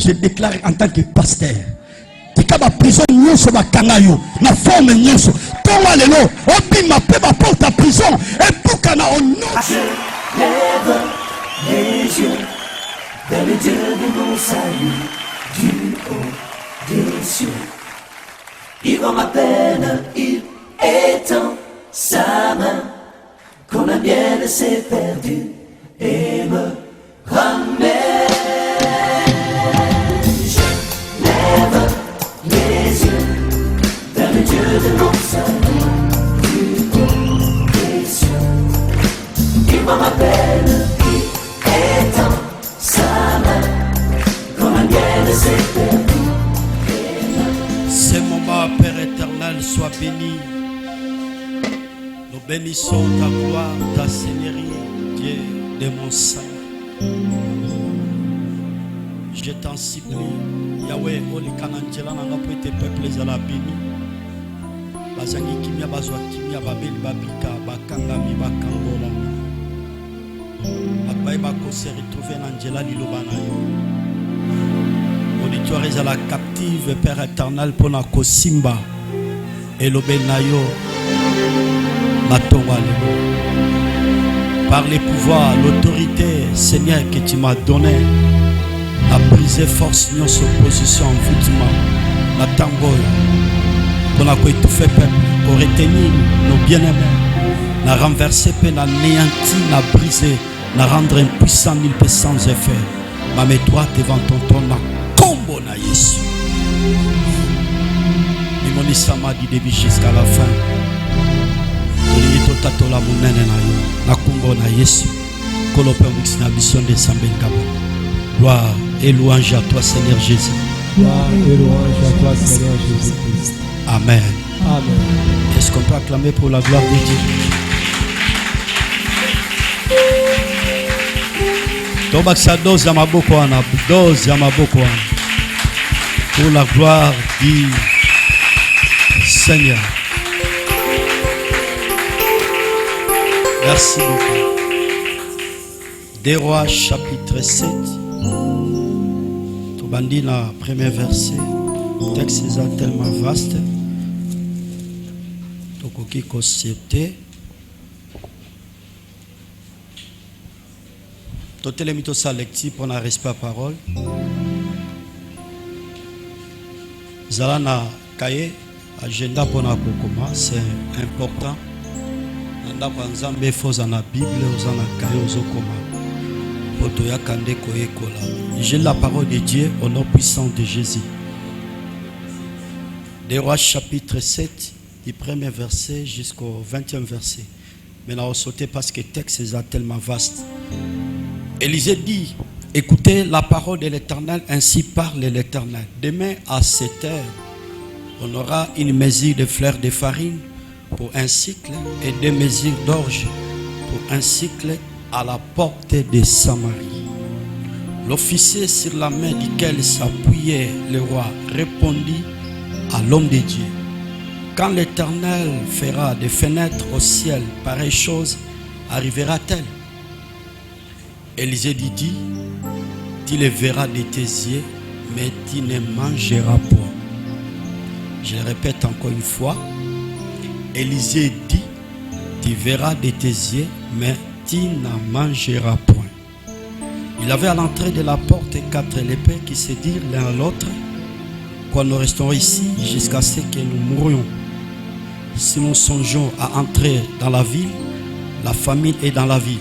je déclare en tant que pasteur. Tika ba prison nyonso ba kangayo na forme nyonso. Tonga lelo obima pe ba porte à prison et pour kana on lève les yeux vers le Dieu de mon salut, du haut des cieux. Il voit ma peine, il étend sa main, quand la mienne s'est perdue et me ramène. Je lève les yeux vers le Dieu de mon salut, du haut des cieux. Il voit ma peine, il étend sa main, quand la mienne s'est perdue. Ce moment, Père éternel, sois béni. Nous bénissons ta gloire, ta seigneurie, Dieu de mon sein. Je t'en supplie, Yahweh, Oli Kananjela, n'a pas été peuplé à la béni. Bazangi kimia bazwa kimia babeli babika bakangami bakangola. Bakbaye bako se retrouver dans Angela Lilobana yo. Auditoire à la captive, Père éternel, pour na kosimba et l'obenayo matonga. Par les pouvoirs, l'autorité, Seigneur, que tu m'as donné, à briser force non opposition en vêtement, la tangoya, pour na étouffer peuple, pour retenir nos bien-aimés, na renverser, na anéantir, na briser, na rendre impuissant, nul peut sans effet. Ma mets-toi devant ton trône. Combo na Yesu. Mimoni sama du début jusqu'à la fin. Tolito tatola munene na yo. Na combo na Yesu. Kolope mix na mission de Sambengabo. Gloire et louange à toi Seigneur Jésus. Gloire et louange à toi Seigneur Jésus-Christ. Amen. Amen. Est-ce qu'on peut acclamer pour la gloire de Dieu? Tobaksa dose ya maboko wana, dose ya maboko wana. Pour la gloire du Seigneur. Merci beaucoup. Des Rois chapitre 7. Tobandi na premier verset. Le texte est tellement vaste. Tokoki kosete. Totel mito sa lecture pour na respect parole. Zala na kaye agenda pour na kokoma, c'est important. Nanda kwa nzambe foza na Bible ozana kaye ozokoma. Poto ya kande koyekola. J'ai la parole de Dieu au nom puissant de Jésus. Des Rois chapitre 7 du premier verset jusqu'au 20e verset. Maintenant on saute parce que le texte est tellement vaste. Élisée dit, écoutez la parole de l'Éternel, ainsi parle l'Éternel. Demain à 7 heures, on aura une mesure de fleurs de farine pour un cycle et 2 mesures d'orge pour un cycle à la porte de Samarie. L'officier sur la main duquel s'appuyait le roi répondit à l'homme de Dieu. Quand l'Éternel fera des fenêtres au ciel, pareille chose arrivera-t-elle? Élisée dit, tu le verras de tes yeux, mais tu ne mangeras point. Je le répète encore une fois. Élisée dit, tu verras de tes yeux, mais tu n'en mangeras point. Il avait à l'entrée de la porte 4 épées qui se dirent l'un à l'autre, quand nous restons ici jusqu'à ce que nous mourions. Si nous songeons à entrer dans la ville, la famine est dans la ville.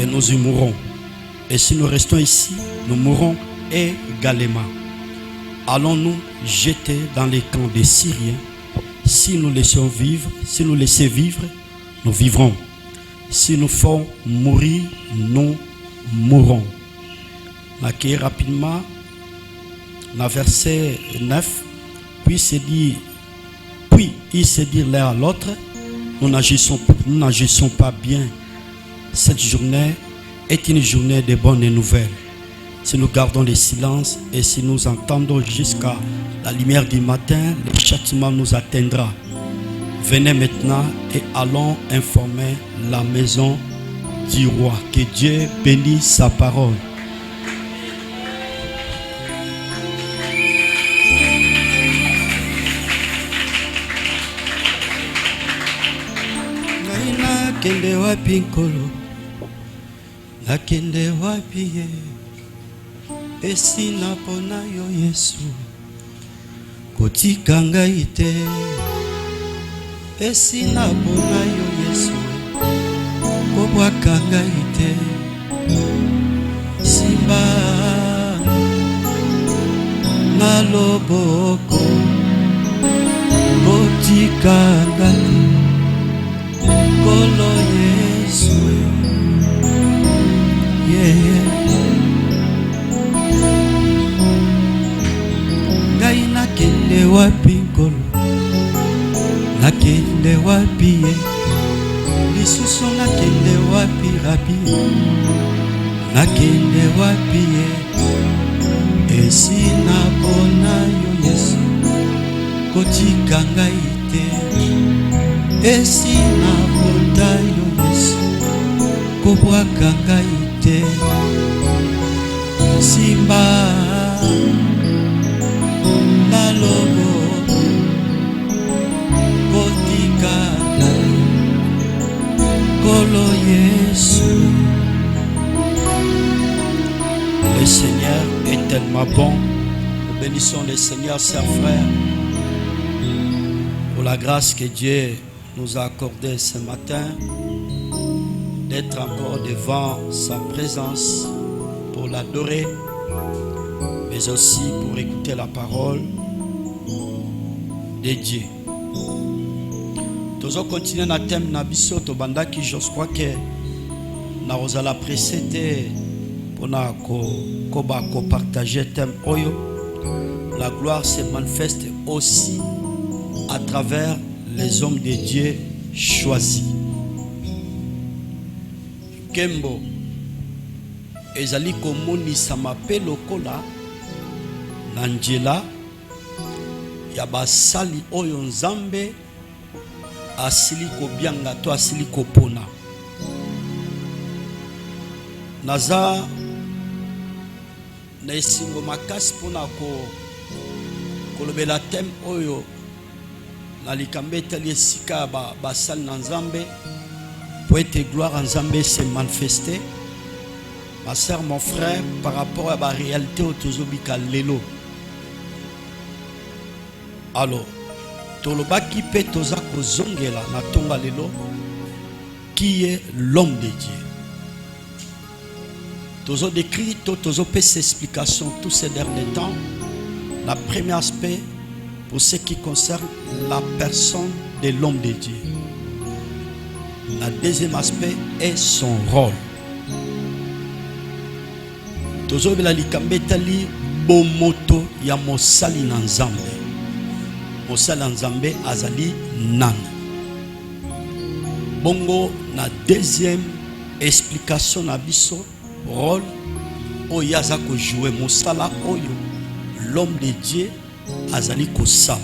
Et nous y mourrons. Et si nous restons ici, nous mourrons également. Allons-nous jeter dans les camps des Syriens? Si nous laissons vivre, si nous laissons vivre, nous vivrons. Si nous faisons mourir, nous mourrons. L'accueil rapidement, dans verset 9, puis il se dit l'un à l'autre, nous n'agissons pas bien. Cette journée est une journée de bonnes nouvelles. Si nous gardons le silence et si nous entendons jusqu'à la lumière du matin, le châtiment nous atteindra. Venez maintenant et allons informer la maison du roi. Que Dieu bénisse sa parole. nakende wapi nkolo, nakende wapi ye, esina pona yo Yesu, kotika ngai te, esina pona yo Yesu, kobwaka ngai te, simba na loboko, kotika ngai kolo Yesu, ngai nakende wapi nkolo, nakende wapi ye, lisusu nakende wapi rabi, nakende wapi ye, esina pona yo Yesu, kotika ngai te, esina pona yo Yesu, kobwaka ngai te, simba na loboko, kotika ngai kolo Yesu. Le Seigneur est tellement bon. Nous bénissons le Seigneur, chers frères, pour la grâce que Dieu nous a accordée ce matin, d'être encore devant sa présence pour l'adorer, mais aussi pour écouter la parole de Dieu. Nous allons continuer notre thème Nabiso Tobandaki. Je crois que nous allons précéder pour nous partager le thème Oyo. La gloire se manifeste aussi à travers les hommes de Dieu choisis. Kembo ezali komonisa mape lokola na njela ya basali oyo Nzambe asili kobianga to asili kopona. Naza na esingo makasi pona kolobela thème oyo na likambe tali esika basali na Nzambe pour être gloire en Nzambe se manifester. Ma sœur, mon frère, par rapport à la réalité autozobika lelo. Alors, tolobaki pe toza kozongela na tonga lelo, qui est l'homme de Dieu. Tozo décrit, tozo pe ses explications tous ces derniers temps. Le premier aspect, pour ce qui concerne la personne de l'homme de Dieu. Le deuxième aspect est son rôle. Tozo bela likambe tali bomoto ya mosali na Nzambe. Mosali na Nzambe azali nan. Bongo na deuxième explication na biso rôle oyo aza ko jouer mosala oyo l'homme de Dieu azali kosala.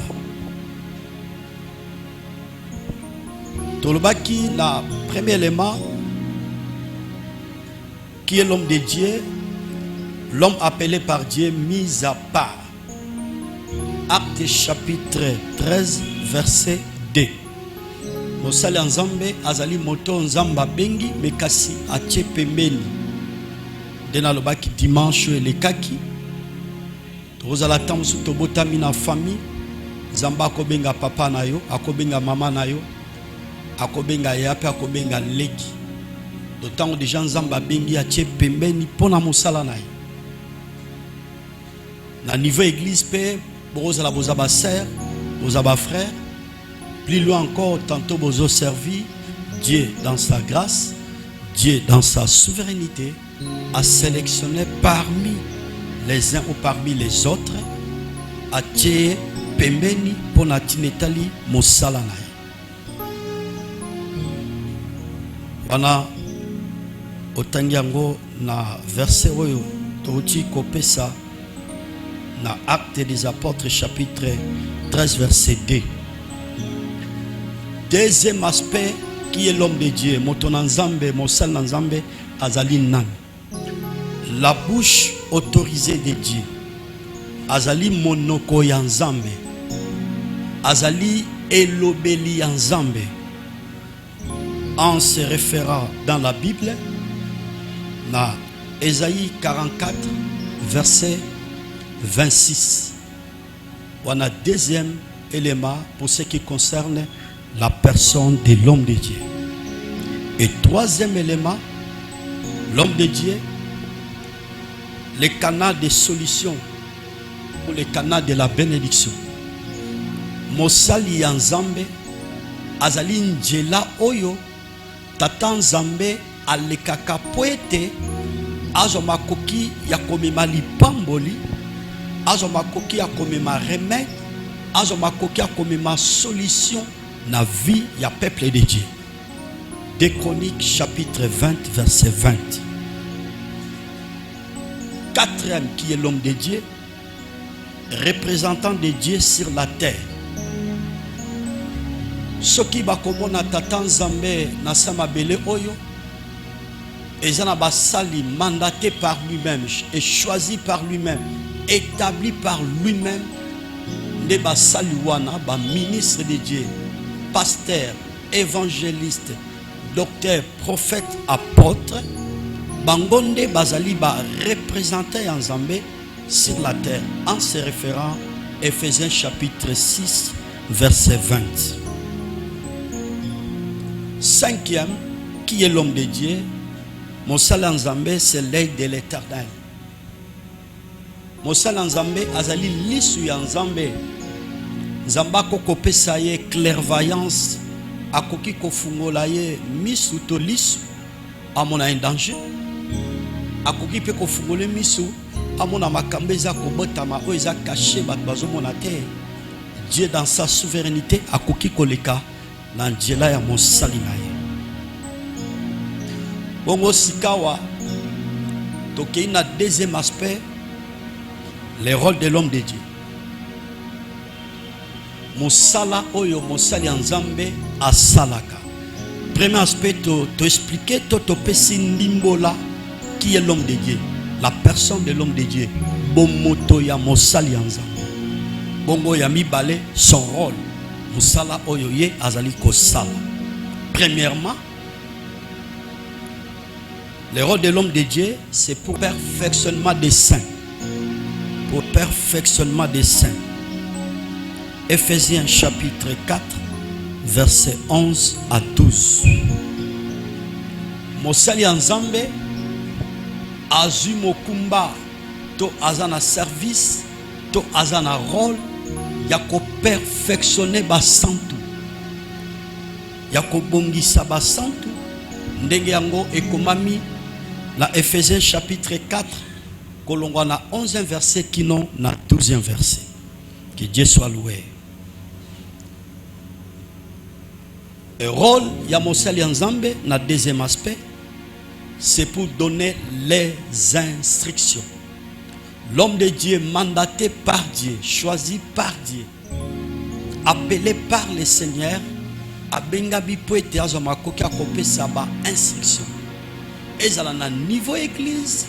Tolobaki na premier élément qui est l'homme de Dieu, l'homme appelé par Dieu mis à part. Acte chapitre 13 verset 2. Mosali Nzambe azali moto Nzamba bengi mekasi atie pembeni. Dena lobaki dimanche elekaki. Tozala tamsu tobotami na famille. Nzamba akobenga papa na yo, akobenga mama na yo, akobenga yape, akobenga leki. D'autant de gens Nzamba bengi atie pembeni pona mosala na yo. Na niveau église pe bozala bozaba sœur, bozaba frère, plus loin encore tantôt bozo servi Dieu dans sa grâce, Dieu dans sa souveraineté a sélectionné parmi les uns ou parmi les autres a tie pembeni pona tinetali mosala na ye. Wana otangi yango na verset oyo touti kopesa na Acte des Apôtres chapitre 13 verset 2. Deuxième aspect qui est l'homme de Dieu, moton Nzambe, mosal Nzambe azali nan. La bouche autorisée de Dieu. Azali monoko ya Nzambe. Azali elobeli ya Nzambe. en se référant dans la Bible, dans Ésaïe 44, verset 26. On a deuxième élément pour ce qui concerne la personne de l'homme de Dieu. Et troisième élément, l'homme de Dieu, le canal de solution ou le canal de la bénédiction. Mosali Nzambe azali njela oyo tata Nzambe alekaka poete azo makoki ya komema lipamboli, azo makoki ya komema remède, azo makoki ya komema solution na vie ya peuple de Dieu. 2 Chroniques chapitre 20 verset 20. Quatrième qui est l'homme de Dieu, représentant de Dieu sur la terre. Soki bakomona tata Nzambe na samabele oyo ezana basali mandaté par lui-même et choisi par lui-même, établi par lui-même, ne basali wana ba ministre de Dieu, pasteur, évangéliste, docteur, prophète, apôtre, bangonde bazali ba représenté en Nzambe sur la terre en se référant à Ephésiens chapitre 6 verset 20. Cinquième, qui est l'homme de Dieu? Mosala Nzambe, c'est l'œil de l'Éternel. Mosala Nzambe azali lisu ya Nzambe. Nzamba kokopesa ye clairvoyance, akoki kofungola ye misu to lisu amona un danger. Akoki pe kofungole misu amona makambo eza kobotama oyo eza caché bato bazomona te. Dieu dans sa souveraineté akoki koleka na njela ya mosali na ye. Bongo sikawa tokei na deuxième aspect, le rôle de l'homme de Dieu. Mosala oyo mosali ya Nzambe asalaka. Premier aspect to expliquer to pesi ndimbola qui est l'homme de Dieu, la personne de l'homme de Dieu. Bomoto ya mosali ya Nzambe. Bongo ya mibale son rôle. Mosala oyo ye azali kosala. Premièrement, le rôle de l'homme de Dieu, c'est pour perfectionnement des saints. Pour perfectionnement des saints. Ephésiens chapitre 4, versets 11 à 12. Mosali Nzambe azu mokumba to azana service to azana rôle ya ko perfectionner basantu, ya ko bongisa basantu ndenge yango ekomami na Ephésiens chapitre 4 kolongwa na 11e verset kino na 12e verset. Que Dieu soit loué. Le rôle ya mosali Nzambe na deuxième aspect, c'est pour donner les instructions. L'homme de Dieu mandaté par Dieu, choisi par Dieu, appelé par le Seigneur, abengabi poete azomakoki akopesa ba instruction. Et à la niveau église,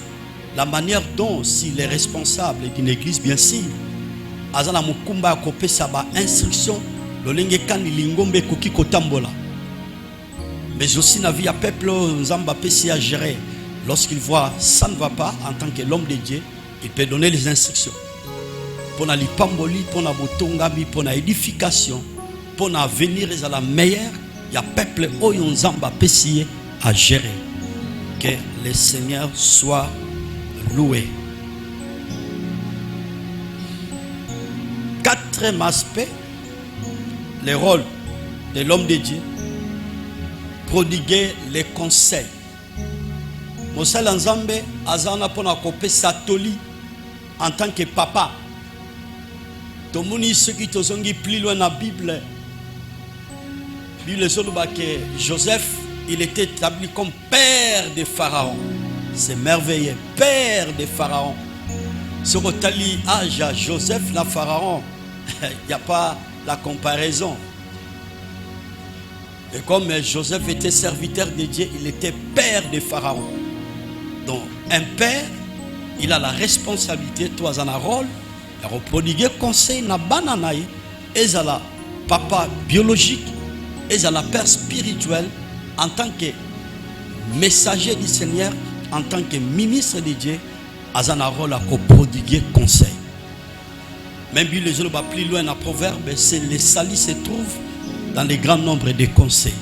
la manière dont s'il est responsable d'une église, bien sûr, azana mukumba akopesa ba instruction, lolenge kani lingombe koki kotambola. Mais aussi na vie à peuple Nzamba pesi à gérer. Lorsqu'il voit ça ne va pas, en tant que l'homme de Dieu, il peut donner les instructions. Pour la lipamboli, pour la botongami, pour la édification, pour la venir à la meilleure, il y a peuple oyo Nzamba pesi à gérer. Que le Seigneur soit loué. Quatrième aspect, le rôle de l'homme de Dieu, prodiguer les conseils. Mosala Nzambe azana pona kopesa toli en tant que papa. Tomoni ceux qui tozongi plus loin dans la Bible. Bible soloba que Joseph, il était établi comme père de Pharaon. C'est merveilleux, père de Pharaon. Ce rotali âge à Joseph la Pharaon, il n'y a pas la comparaison. Et comme Joseph était serviteur de Dieu, il était père de Pharaon. Donc, un père, il a la responsabilité, toi, en un rôle, de prodiguer conseil na bananaï, et à la papa biologique, et à la père spirituel, en tant que messager du Seigneur, en tant que ministre de Dieu, a un rôle à prodiguer conseil. Même si les gens vont plus loin dans le proverbe, c'est les salis se trouvent dans les grands nombres de conseils.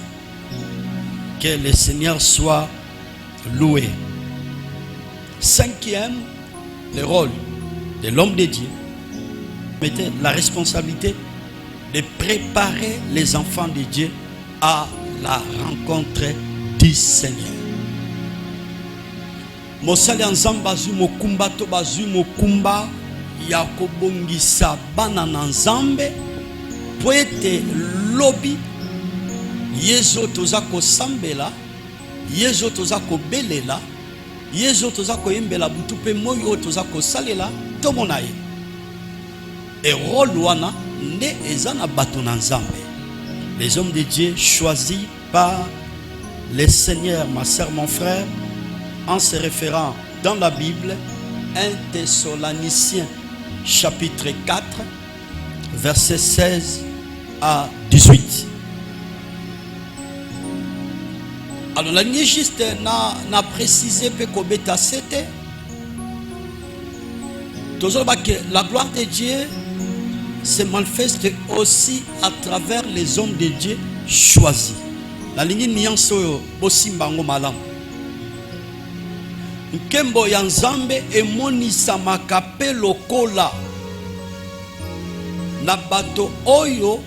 Que le Seigneur soit loué. Cinquième, le rôle de l'homme de Dieu, mettez la responsabilité de préparer les enfants de Dieu à la rencontre du Seigneur. Mosali nzambe azwi mokumba to bazwi mokumba ya kobongisa bana na nzambe po ete lobi yezo toza kosambela, yezo toza kobelela, yezo toza koyembela butu pe moyo toza kosalela tomona ye. Et rôle wana nde eza na bato na nzambe. Les hommes de Dieu choisis par le Seigneur, ma sœur, mon frère, en se référant dans la Bible, 1 Thessaloniciens chapitre 4, versets 16 à 18. Alors la ligne juste n'a précisé que Kobeta c'était la gloire de Dieu se manifeste aussi à travers les hommes de Dieu choisis. La ligne nianso bosimbango malam. Nkembo ya nzambe emonisa makape lokola na bato oyo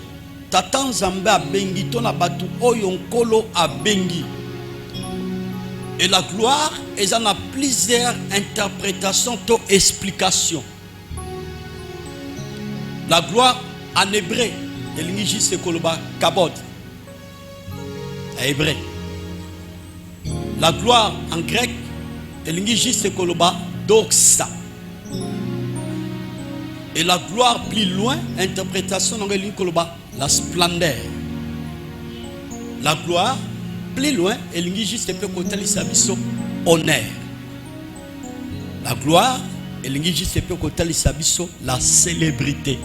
tata nzambe abengi to na bato oyo nkolo abengi. Et la gloire est en plusieurs interprétations ou explications. La gloire en hébreu, elle c'est koloba kabod. Hébreu. La gloire en grec, elle c'est koloba doxa. Et la gloire plus loin, interprétation en koloba la splendeur. La gloire plus loin, elle juste peut côté l'issabiso honneur. La gloire, elle juste peut côté l'issabiso la célébrité.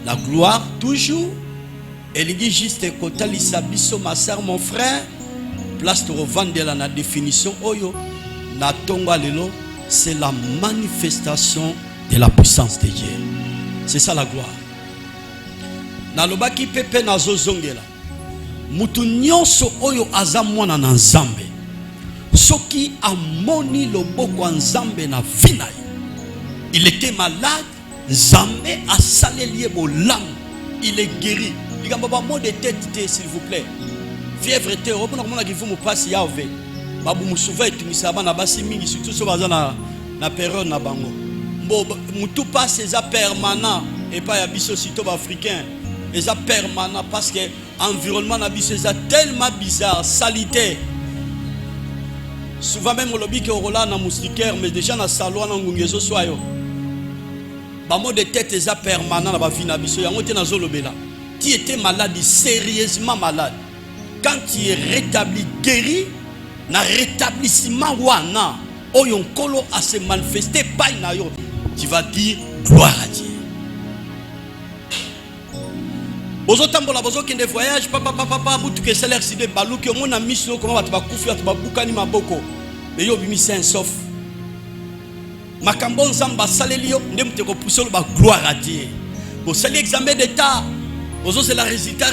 La gloire toujours, elle juste côté l'issabiso ma sœur, mon frère, place de revendre la définition oyo na tonga lelo, c'est la manifestation de la puissance de Dieu. C'est ça la gloire. Na lobaki pepe na zozongela. Mutu nyonso oyo aza mwana na nzambe soki amoni loboko nzambe na vina il était malade, nzambe asaleli bolam, il est guéri. Likambo ba mot de tête s'il vous plaît. Fièvre te repona komona ki fumu passe ya ove. Babu musuva etumisa bana basi mingi surtout so baza na période na bango. Mbo mutu passe za permanent et pas ya biso sito ba africain. Et ça permanent parce que l'environnement est tellement bizarre, salitaire. Souvent même on lobby que on a moustiquaire, mais déjà dans le salon on a un soyo. Bamo de tête est permanent la vie na biso. Yango te na zolobela. Tu étais malade, sérieusement malade. Quand tu es rétabli, guéri, na rétablissement wana, oyon kolo a se manifester pas na yo. Tu vas dire gloire à Dieu. Bozo tambola bozo kende voyage papa mutu ke salaire si de balou que mon ami so comment va te bakufi va te bakukani maboko mais yo bimi saint sauf makambo nzamba saleli yo ndem te ko pousser ba gloire à Dieu. Bo sali examen d'état bozo c'est la résultat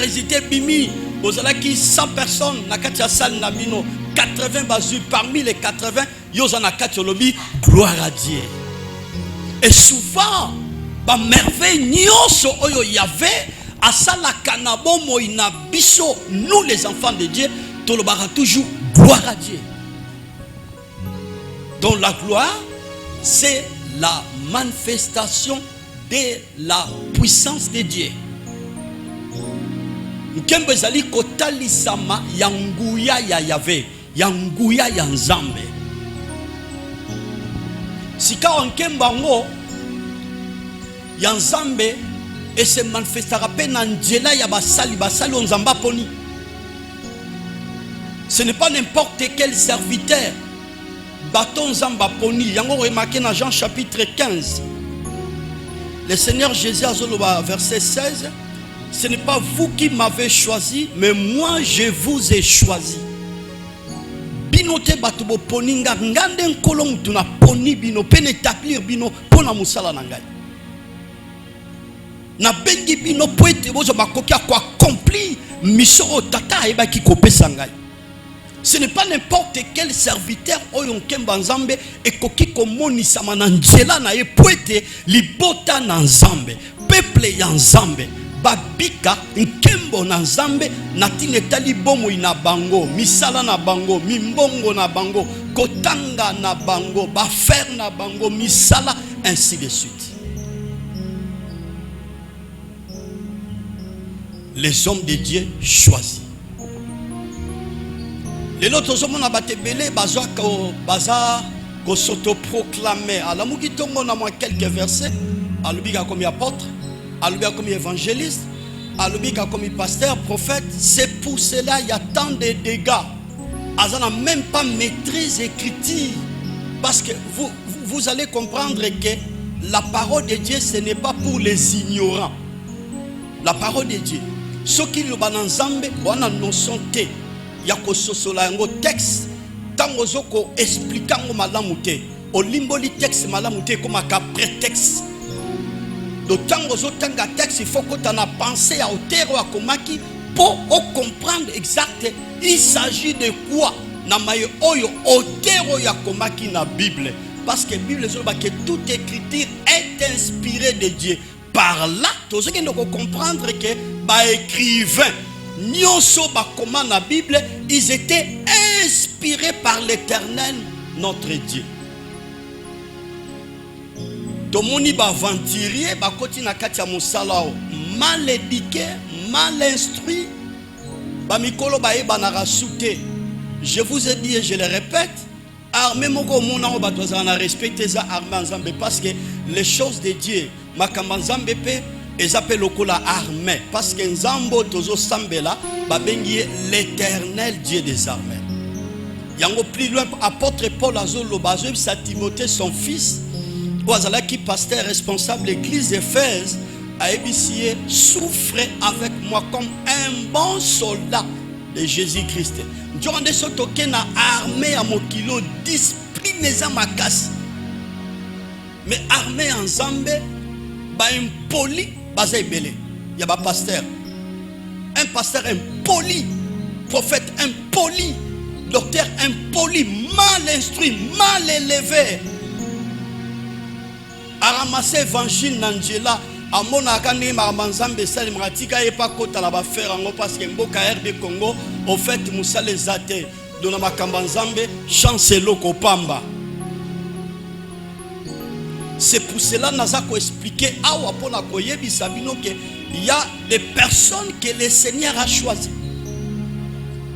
bimi bozo la ki 100 personnes na kati ya salle na bino 80 bazu parmi les 80 yo za na kati lobby gloire à Dieu. Et souvent ba merveille nyonso oyo yave asala kanabo moina biso, nous les enfants de Dieu, tolobara toujours gloire à Dieu. Donc la gloire, c'est la manifestation de la puissance de Dieu. Nkembe zali kotali sama yanguya ya Yahvé, yanguya ya Nzambe. Sika onkemba ngo ya Nzambe et se manifestera peine en Djela ya basali on zamba poni. Ce n'est pas n'importe quel serviteur. Bâton zamba poni. Yango remarqué dans Jean chapitre 15. Le Seigneur Jésus a zoloba verset 16. ce n'est pas vous qui m'avez choisi, mais moi je vous ai choisi. Binote batubo poninga ngande nkolo mutu na poni bino pe établir bino pona musala na ngai. Na bengi bino po ete bozo bakoki ko accomplir mission tata eba ki kopesa ngai. Ce n'est pas n'importe quel serviteur oyo nkemba nzambe ekoki komonisama na nzela na ye po ete libota na nzambe, peuple ya nzambe babika nkembo na nzambe na tinetali bomo ina bango, misala na bango, mimbongo na bango, kotanga na bango, bafer na bango, misala, ainsi de suite. Les hommes de Dieu choisis. Les autres hommes na batebele baza ko s'auto-proclamer. Alors muki tongo na moi quelques versets. Alubika comme apôtre, alubika comme évangéliste, alubika comme pasteur, prophète. C'est pour cela il y a tant de dégâts. Azana même pas maîtrise écriture. Parce que vous allez comprendre que la parole de Dieu ce n'est pas pour les ignorants. La parole de Dieu. Ce qui le bananzambe wana notion te. Yako sosola yango texte tango zoko expliquer ngo malamu te olimboli texte malamu te comme ka prétexte do tango zo tanga texte il faut que tu en pensé à hauteur wa komaki pour comprendre exact il s'agit de quoi na maye oyo hauteur ya komaki na Bible parce que Bible zo ba que toute écriture est inspirée de Dieu par là to ce qui nous comprendre que ba écrivain Nyonso bakoma na Bible, ils étaient inspirés par l'Éternel, notre Dieu. Tomoni ba aventurier, ba koti na kati ya musala mal éduqué, mal instruit, ba mikolo ba eba na rasute. Je vous ai dit et je le répète, armée moko mona ba toza na respecter za armée nzambe parce que les choses de Dieu, makamba nzambe pe ils appellent la armée parce que Nzambo tozo sambela babengi l'Éternel Dieu des armées. Yango plus loin apôtre Paul azolo bazo sa Timothée son fils oazala qui pasteur responsable l'église d'Éphèse a ébissé souffre avec moi comme un bon soldat de Jésus-Christ. Durant ce token na armée à mokilo discipline za makasi. Mais armée en Zambé ba impoli il y a un pasteur impoli, prophète impoli, docteur impoli, mal instruit, mal élevé. A ramasser évangile Nangela, à mon akane mamanzambe sali mratika et pas kota la ba faire en parce que mboka RD Congo au fait musale zate dona makambanzambe chance loko pamba. C'est pour cela que expliquer qu'il y a des personnes que le Seigneur a choisies.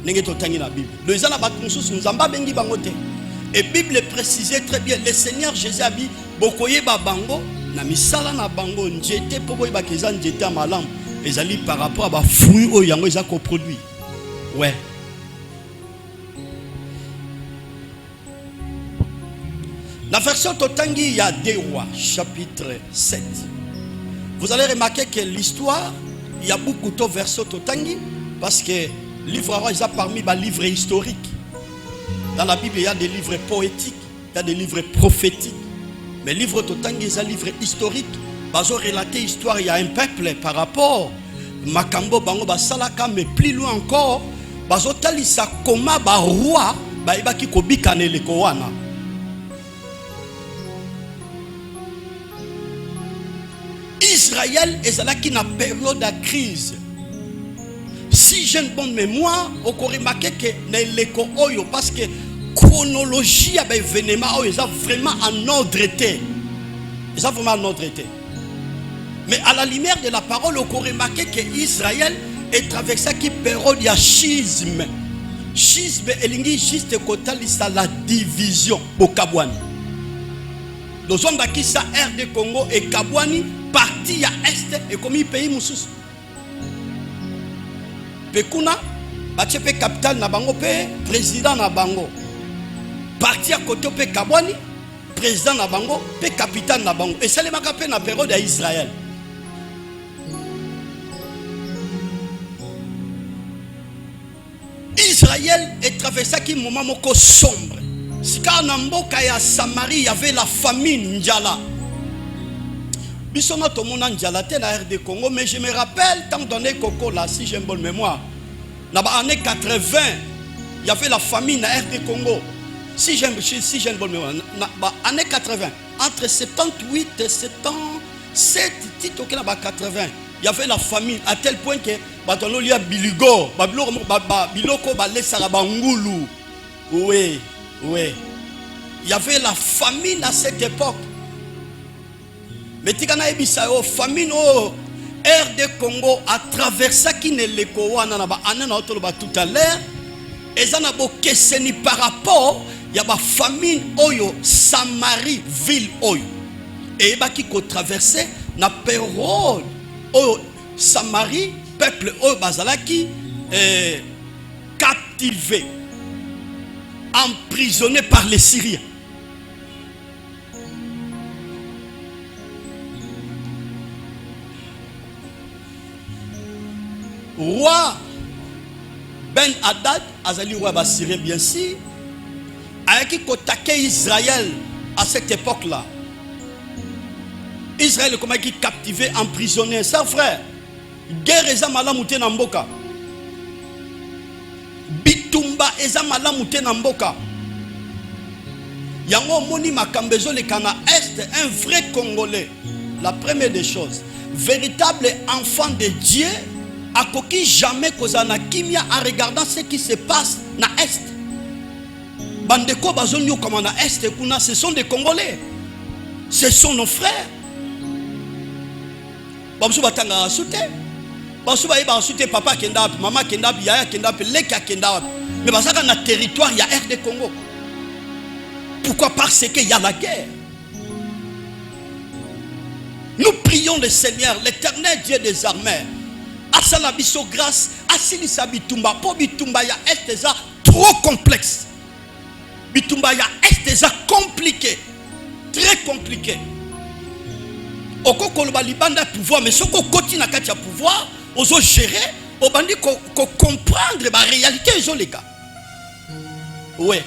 Et la Bible précisait très bien, le Seigneur Jésus a dit, Bokoye Babango, na misala na bango, njete poko yeba keza njete malam, ezali par rapport à ba fruit o yango ezako produit. Ouais. La version Totangi, il y a 2 rois, chapitre 7. Vous allez remarquer que l'histoire, il y a beaucoup de versions Totangi, parce que le livre roi, il y a parmi les livres historiques. Dans la Bible, il y a des livres poétiques, il y a des livres prophétiques. Mais le livre Totangi, c'est un livre historique. Ils ont relaté l'histoire, il y a un peuple par rapport. Makambo, Bango, Basalaka, mais plus loin encore, ils ont talisa koma ba roi, ba ibaki kobikane le kowana. Israël est là qui n'a période de crise. Si j'ai une bonne mémoire, on peut remarquer que l'écho oyo parce que chronologie avec événement ils ont vraiment en ordre été. Ils ont vraiment en ordre été. Mais à la lumière de la parole, on peut remarquer que Israël est traversé qui période de schisme. Schisme elingi juste kotalisa la division au Kabwani. Nous hommes qui sa RD Congo et Kabwani parti à est et comme pays mususu. Pekuna batie pe capital na bango pe président na bango. Parti à côté pe Kabwani président na bango pe capital na bango. Et ça les maka pe na période d'Israël. Israël est traversé un moment sombre. Sika na mboka ya Samarie, il y avait la famine Njala. Bisona tomona Njala te na RD Congo, mais je me rappelle, tant donné Coco là, si j'ai une bonne mémoire, dans les années 80, il y avait la famine na RD Congo. Si j'ai une bonne mémoire, dans les années 80, entre 78 et 77, 80, il y avait la famine à tel point que batolo lia biligo, biloko balesara bangulu. Oui, oui. Il y avait la famine à cette époque. Mais tikana ebisao famine au RD Congo a traversé qui ne leko wana na ba anana otoloba tout à l'heure. Ezana bo keseni par rapport il y a ba famine oyo Samarie ville oyo. Et baki ko traverser na période oyo Samarie peuple oyo bazalaki captivé, emprisonné par les Syriens. Roi Ben Hadad, azali roi Bassyrien bien sûr, a qui attaqué Israël à cette époque-là. Israël comment qui captivé, emprisonné, ça frère. Guerre eza malamu te na mboka. Bitumba eza malamu te na mboka. Yango moni makambezo le kana est un vrai Congolais. La première des choses, véritable enfant de Dieu, a koki jamais kozana kimia en regardant ce qui se passe na est. Bandeko bazonyo comme na est kuna, ce sont des Congolais. Ce sont nos frères. Babsu batanga soute. Babsu ba soute papa kenda, maman kenda, yaya kenda, leka kenda. Mais basaka na territoire il y a RD Congo. Pourquoi? Parce qu'il y a la guerre. Nous prions le Seigneur, l'Éternel Dieu des armées. Asala biso grâce, asilisa bitumba. Pour bitumba ya est trop complexe. Bitumba ya est compliqué. Très compliqué. Oko koloba libanda pouvoir, mais ce qu'on continue à katia pouvoir, oso gérer, on bandi ko comprendre la réalité les gars. Oui,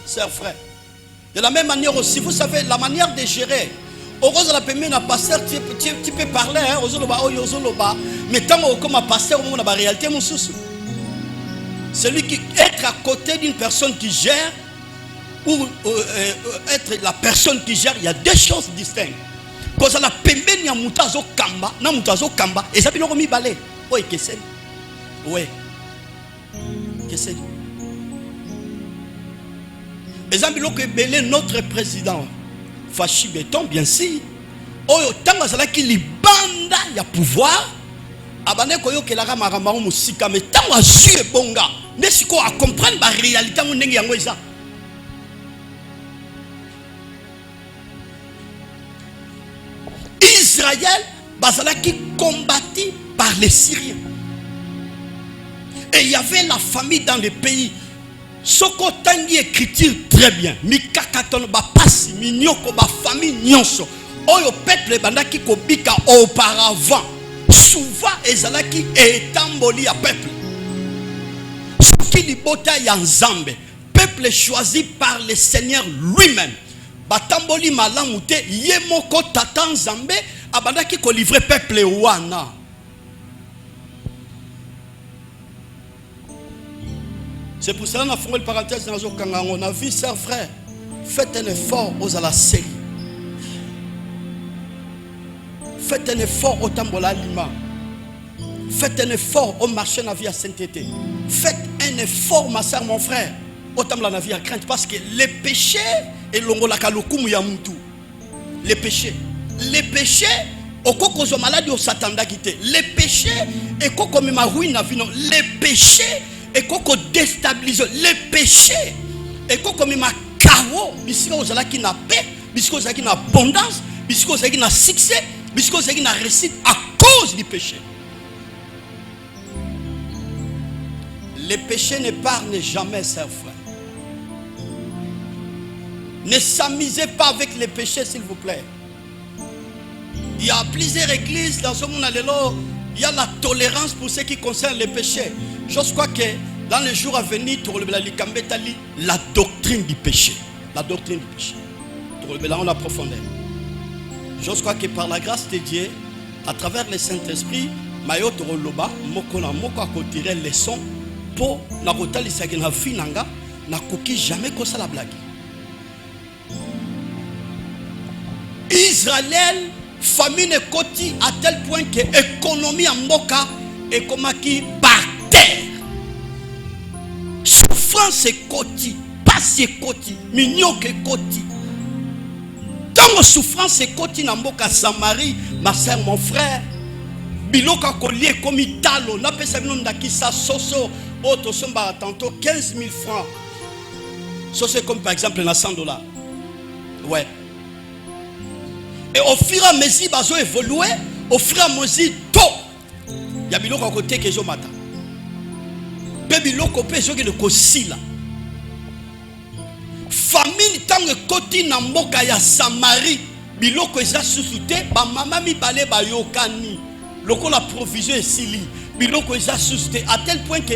sœur frère. De la même manière aussi, vous savez, la manière de gérer. Au rose la première na pasteur, tu peux parler, hein, mais tant que comme pasteur, on a la réalité mon sous. Celui qui être à côté d'une personne qui gère ou être la personne qui gère, il y a deux choses distinctes. Parce que la pembeni ya mutazo kamba, na mutazo kamba, et ça biloko mi balé. Oui, qu'est-ce que oui. Qu'est-ce que et ça biloko belé notre président Fachi Béton bien sûr. Oyo tanga sala ki libanda ya pouvoir. Abane koyo kelaka maramba musika mais tanga su bonga. Mais siko a comprendre la réalité mon ndenge yango eza. Israël, bazalaki combattu par les Syriens. Et il y avait la famille dans le pays. Soko tangi écriture très bien. Mikakaton ba pasi minyoko ba famille nyonso. Oyo peuple bandaki kobika auparavant. Souvent ezalaki etamboli ya peuple. Soki libota ya nzambe. Peuple choisi par le Seigneur lui-même. Batamboli malamu te yemoko tata nzambe abandaki ko livrer peuple wana. C'est pour cela qu'on a fait une parenthèse dans le Kanga. On a vu, sœurs, frères, faites un effort aux à la série. Faites un effort au Tambola Lima. Faites un effort au marché Navi à sainteté. Faites un effort, ma sœur, mon frère, au Tambola Navi à crainte. Parce que les péchés, et l'ongola kalokumu ya mutu. Les péchés. Les péchés, au kokozo maladie au satanda quitté. Les péchés, et koko mima ruine vie non. Les péchés, et koko déstabilise. Les péchés, et koko mima chaos. Bisiko ozala qui n'a paix, bisiko ozala qui n'a abondance, bisiko ozala qui n'a succès, bisiko ozala qui n'a réussite à cause du péché. Les péchés n'épargnent jamais, sœurs, frères. Ne s'amusez pas avec les péchés, s'il vous plaît. Il y a plusieurs églises dans ce monde. Il y a la tolérance pour ce qui concerne les péchés. Je crois que Dans les jours à venir, la doctrine du péché. La doctrine du péché. On a profondeur. Je crois que par la grâce de Dieu, à travers le Saint-Esprit, Mayo Toroloba, Moko na Moko a tiré les leçons pour na kotali sa na finanga na koki jamais ko la blague. Israël famine koti à tel point que économie en Moka est comme qui par terre. Souffrance et koti, passe koti, mignon que koti. Tant souffrance et koti na Moka Samarie, ma soeur, mon frère. Biloka collier comme Italo, n'a pas sa nom d'Akissa Soso, auto somba tantôt 15 000 francs. Ça c'est comme par exemple na $100. Ouais. Et au fur et à mesure, ils ont évolué, au fur et à mesure, tout. Il y a Biloka à côté que je m'attends. Baby Loko pe jogi de Kosila. Famille tant que côté na mboka ya Samarie, Biloko eza susute, ba mama mi balé ba yokani. Loko la provision est sili. Biloko eza susute à tel point que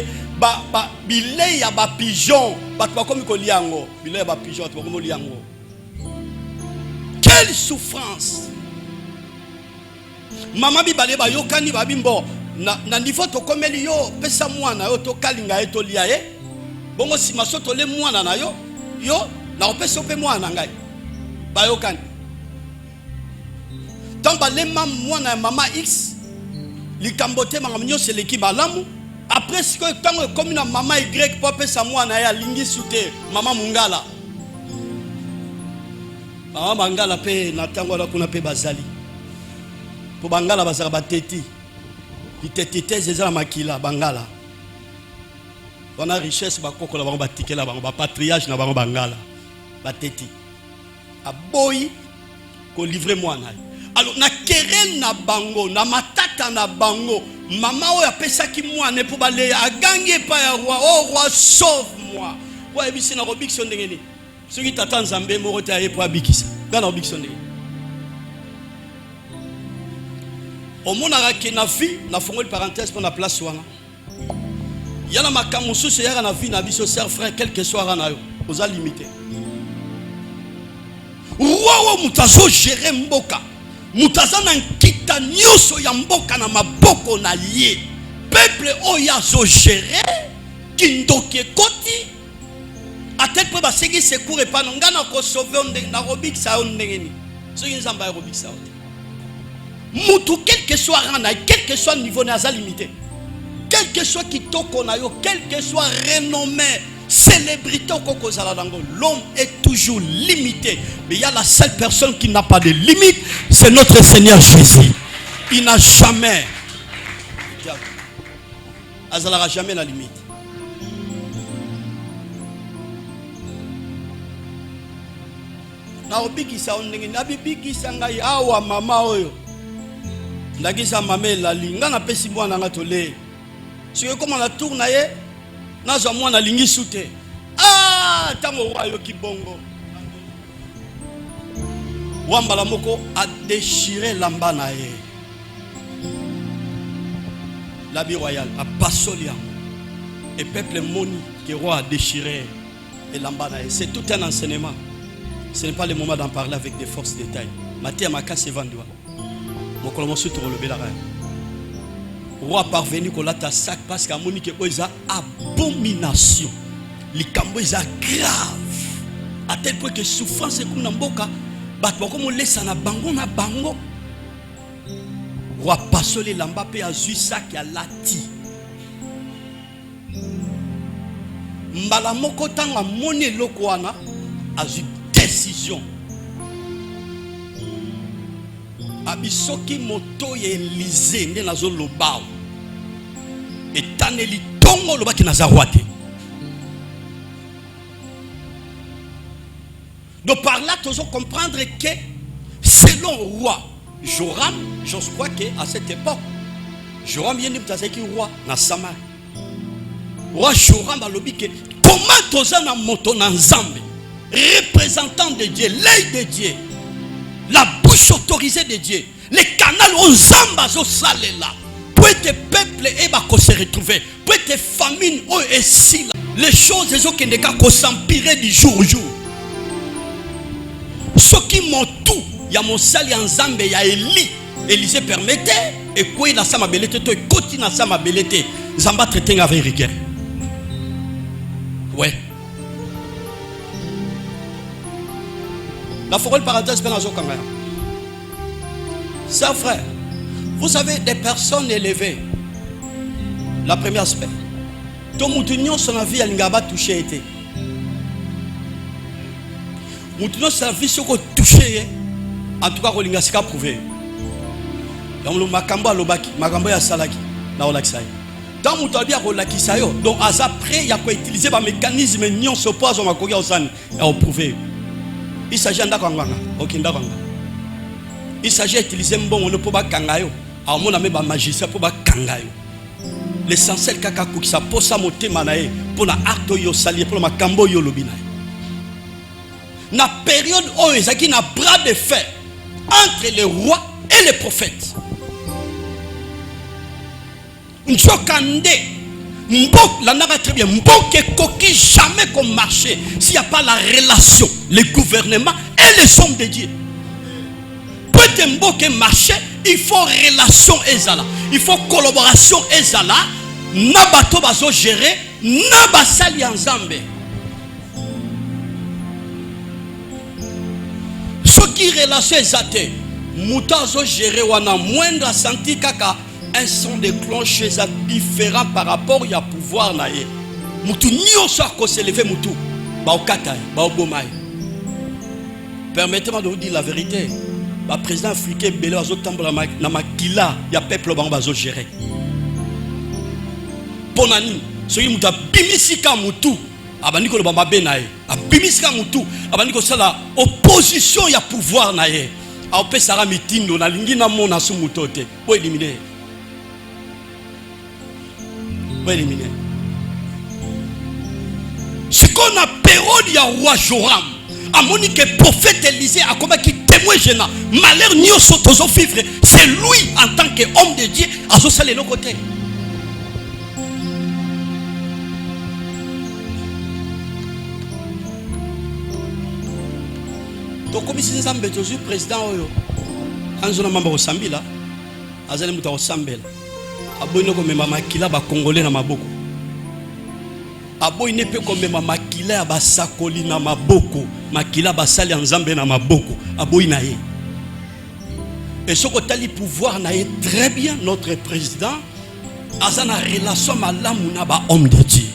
bilé ya ba pigeon, ba to comme ko liango, bilé ya ba pigeon to comme liango. Quelle souffrance. Mama mi balé ba yokani ba bimbo. Na niveau to komeli yo pesa mwana yo to kalinga eto lia bongo si masoto le mwana na yo na opesa pe mwana ngai ba yo kan tamba le mwana mama X likambote mangamnyo seleki balamu après ce que tango comme na mama Y po pesa mwana ya lingi sute mama mungala pe na tango la kuna pe bazali po bangala bazara bateti Tete zeza makila bangala. On a richesse bakoko la bango batike la bango ba patriarche na bango bangala. Bateti. A boy ko livrer moi na. Alors na querelle na bango, na matata na bango, mama o apesa ki moi ne pour bale a gagner pa ya roi. Oh roi sauve-moi. Ouais bisi na robikson ndengeni. Soki tata nzambe mo rota ye pour abikisa. Dans robikson ndengeni. Au monde a na vie, na fongoli parenthèse pour la place wana. Yana makamusu se yara na vie na biso sœur frère quel que soit rana yo, oza limité. Roi mutazo gérer mboka. Mutaza na nkita nyoso ya mboka na maboko na ye. Peuple oya zo gérer kindoke koti. A tel point ba segi secours et pas ngana ko sauver na robik sa ondengeni. So yinzamba robik sa. Moutou, quel que soit rana, quel que soit le niveau n'a limité, quel que soit qui tokonayo, quel que soit renommé, célébrité au Kokozaladango, l'homme est toujours limité. Mais il y a la seule personne qui n'a pas de limite, c'est notre Seigneur Jésus. Il n'a jamais, Azalara jamais la limite. Na obiki sa ondengi, na bibiki sangai awa mama oyo. Ndagisa mame la linga na pesi mwana nga tole. Si yo koma na tour na ye, na zo mwana lingi sute. Ah, tango wa yo kibongo. Wambala moko a déchiré lamba na ye. L'habit royal a passoli. Et peuple moni que roi a déchiré et lamba na ye. C'est tout un enseignement. Ce n'est pas le moment d'en parler avec des forces détails. Maté Amaka se vendua. Roi parvenu qu'on l'a ta sac parce qu'à Monique est abomination. Les cambos est grave. À tel point que souffrance est comme n'amboka. Bat comme on laisse na bango na bango. Roi passole lamba pe azu sac ya lati. Mbala moko tanga moni loko wana azu décision. Abisoki moto ye Élysée nde nazo lobao etaneli tongo lobaki nazarwate. Donc par là tu dois comprendre que selon roi Joram, je crois que à cette époque Joram vient de roi na Samarie. Roi Joram a lobi que comment toza na moto na nzambe représentant de Dieu, l'œil de Dieu, la bouche autorisée de Dieu, les canaux aux zambas au salela, Pour tes peuples et se retrouver. Pour tes familles et si les choses qui ne s'empirer du jour au jour. Ce qui m'ont tout, il y a mon sali en Zambé, il y a Élie. Élisée permettait, et quoi il a sa mabelete, toi il continue à sa mabelete. Zamba traité avec rigueur. Ouais. La forêt de paradis, c'est pas dans. Ça, frère, vous savez, des personnes élevées. La première aspect. Ton moutonnion, son avis, elle n'a pas touché été. Moutonnion, son avis, ce qu'on touché, en tout cas, on n'a pas prouvé. Donc, le makambo à l'obaki, makambo à salaki, na olakisaï. Dans mon temps, il y a relakisaï. Donc, après, il y a quoi utiliser un mécanisme, nion se pose, on va courir au san, et on prouver. Il s'agit d'un d'accord, ok, d'accord. Il s'agit d'utiliser un bon, on ne peut pas kangayo. Alors, mon ami, magicien, pour pas kangayo. L'essentiel, kaka qui ça pose à monter manae, pour la acte yo salier, pour la makambo yo lobinaï. Na période où il y a un bras de fer entre les rois et les prophètes. N'chokande, mbok, la nara très bien, mbok et coquille jamais comme marché s'il n'y a pas la relation, le gouvernement et les hommes de Dieu. Pour être mbok et marché, il faut relation ezala, il faut collaboration ezala, na bato bazo gérer, na basali en Zambé. Ce qui relation ezate, mutazo gérer wana moindre senti kaka. Un son de cloche différent par rapport au pouvoir naïe. Moutou nyo ko se lever moutou. Ba okata, ba obomai. Permettez-moi de vous dire la vérité. Le président africain belé azo tambola na makila ya peuple bango azo gérer. Ponani, soki mouta bimisika moutou. Abaniko le bamba benaye. Bimisika moutou. Abaniko sala opposition ya pouvoir naïe. A opé sara mitindo na lingi na mona su moutote. Pour éliminer. Éliminer. Ce qu'on a période il y a roi Joram. A monique prophète Élisée a comme qui témoin gênant. Malheur ni au sotozo vivre. C'est lui en tant qu'homme de Dieu à ce salé nos côtés. Donc comme si nous avons besoin président oyo. Anzona mamba au Sambila. Azale muta au Sambela. Aboy ne comme makila ba congolais na maboko. Aboy ne peut comme makila ba sakoli na maboko. Makila ba sali en Zambé na maboko. Aboy na ye. Et ce que tali pouvoir na ye très bien notre président azana relation malamu na ba homme de Dieu.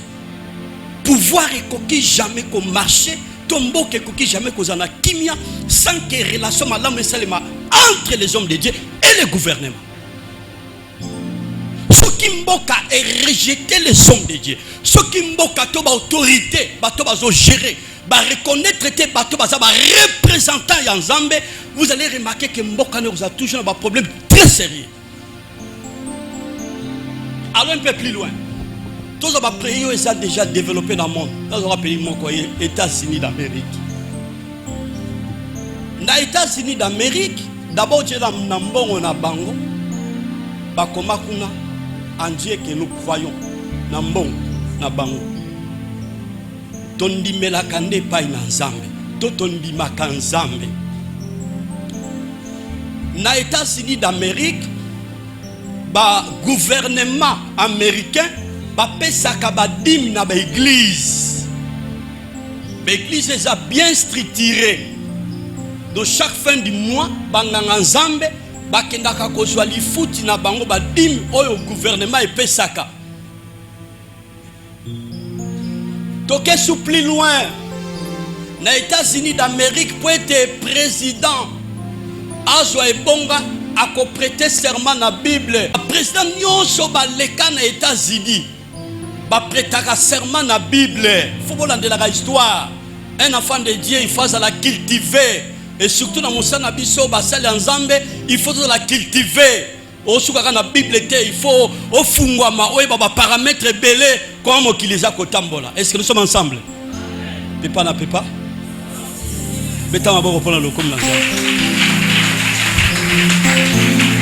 Pouvoir et coquille jamais comme marché, tombeau que coquille jamais qu'on a kimia sans que relation malamu salema entre les hommes de Dieu et le gouvernement. Qui mboka et rejeter les hommes de Dieu. Ce qui mboka to ba autorité, bato bazo gérer, ba reconnaître te bato baza ba représentant en Zambé, vous allez remarquer que mboka ne vous a toujours un problème très sérieux. Allons un peu plus loin. Tous les pays ils ont déjà développé dans le monde. Dans les pays les États-Unis d'Amérique. Dans les États-Unis d'Amérique, d'abord tu es dans Nambongo na bango, ba komakuna. En Dieu que nous croyons, Nambon, Nabango. Tondi melakande pa inanzambe, totondi makanzambe. Na États-Unis d'Amérique, ba gouvernement américain, ba pesaka ba dim na ba église. Ba église est bien structurée. Donc chaque fin du mois, banganga nzambe. Bakendaka kozwa lifuti na bango ba dim oyo gouvernement epesaka. Toke sous plus loin. Na États-Unis d'Amérique pour être président azwa ebonga ako prêter serment na Bible. Président nyonso ba leka na États-Unis ba prêtaka serment na Bible. Faut bolanda la histoire. Un enfant de Dieu il faut la cultiver. Et surtout dans mon sang nabiso basali en Zambé, il faut la cultiver. Au soukaka na Bible il faut au fungwama o baba paramètres belé comme qui les a kotambola. Est-ce que nous sommes ensemble? Pepa na pepa. Beta maboko pona lokom na Zambé.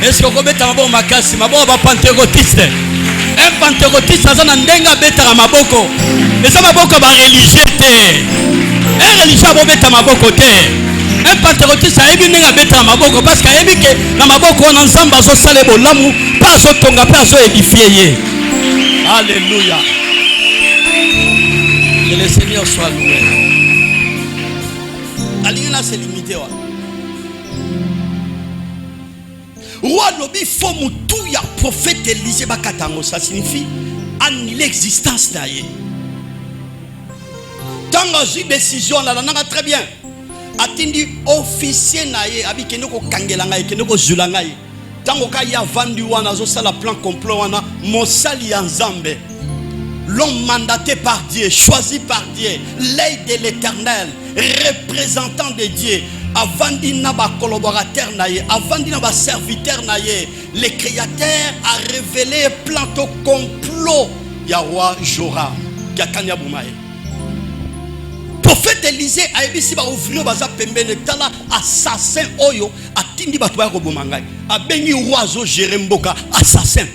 Est-ce que vous avez un makasi? Maboko ba pentecôtiste. Un pentecôtiste ça na ndenga beta maboko. Et ça maboko ba religieux té. Un religieux ba beta maboko té. Un pentecôtiste a ebi ndenga beta maboko parce que ebi ke na maboko on ensemble azo sale bolamu pas zo tonga pas zo édifier ye. Alléluia. Que le Seigneur soit loué. Alina c'est limité wa. Roi lobi faut mutu ya prophète Élisée bakatango, ça signifie annuler l'existence d'ailleurs. Tant que j'ai décision là nanga très bien. Atindi officier naye abikene ko kangela ngai kene ko zula ngai. Tango ka ya vendu wana zo sala plan complot wana mosali ya Nzambe. L'homme mandaté par Dieu, choisi par Dieu, l'œil de l'Éternel, représentant de Dieu, avant d'ina ba collaborateur naye, avant d'ina ba serviteur naye, le créateur a révélé plan au complot ya roi Joram, ya kanya bumaye. Prophète Élisée a ebisi ba ouvrir baza pembele tala assassin oyo atindi batu ba ko bomanga. A bengi roi zo Jeremboka assassin.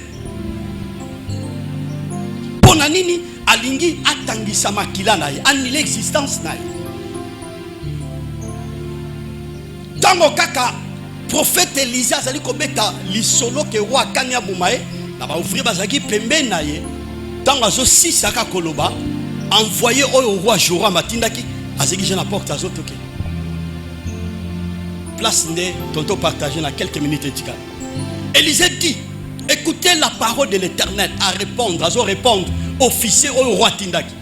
Nini alingi atangisa makila na ye anile existence na ye tango kaka prophète Élisée azali kobeta lisolo ke roi kanya bumaye na ba ouvrir bazaki pembe na ye tango azo sisaka koloba envoyé au roi Joram atindaki azeki je na porte azotoke place nde tonto partager na quelques minutes etika. Élisée dit écoutez la parole de l'Éternel à répondre azo répondre officier au roi Tindaki.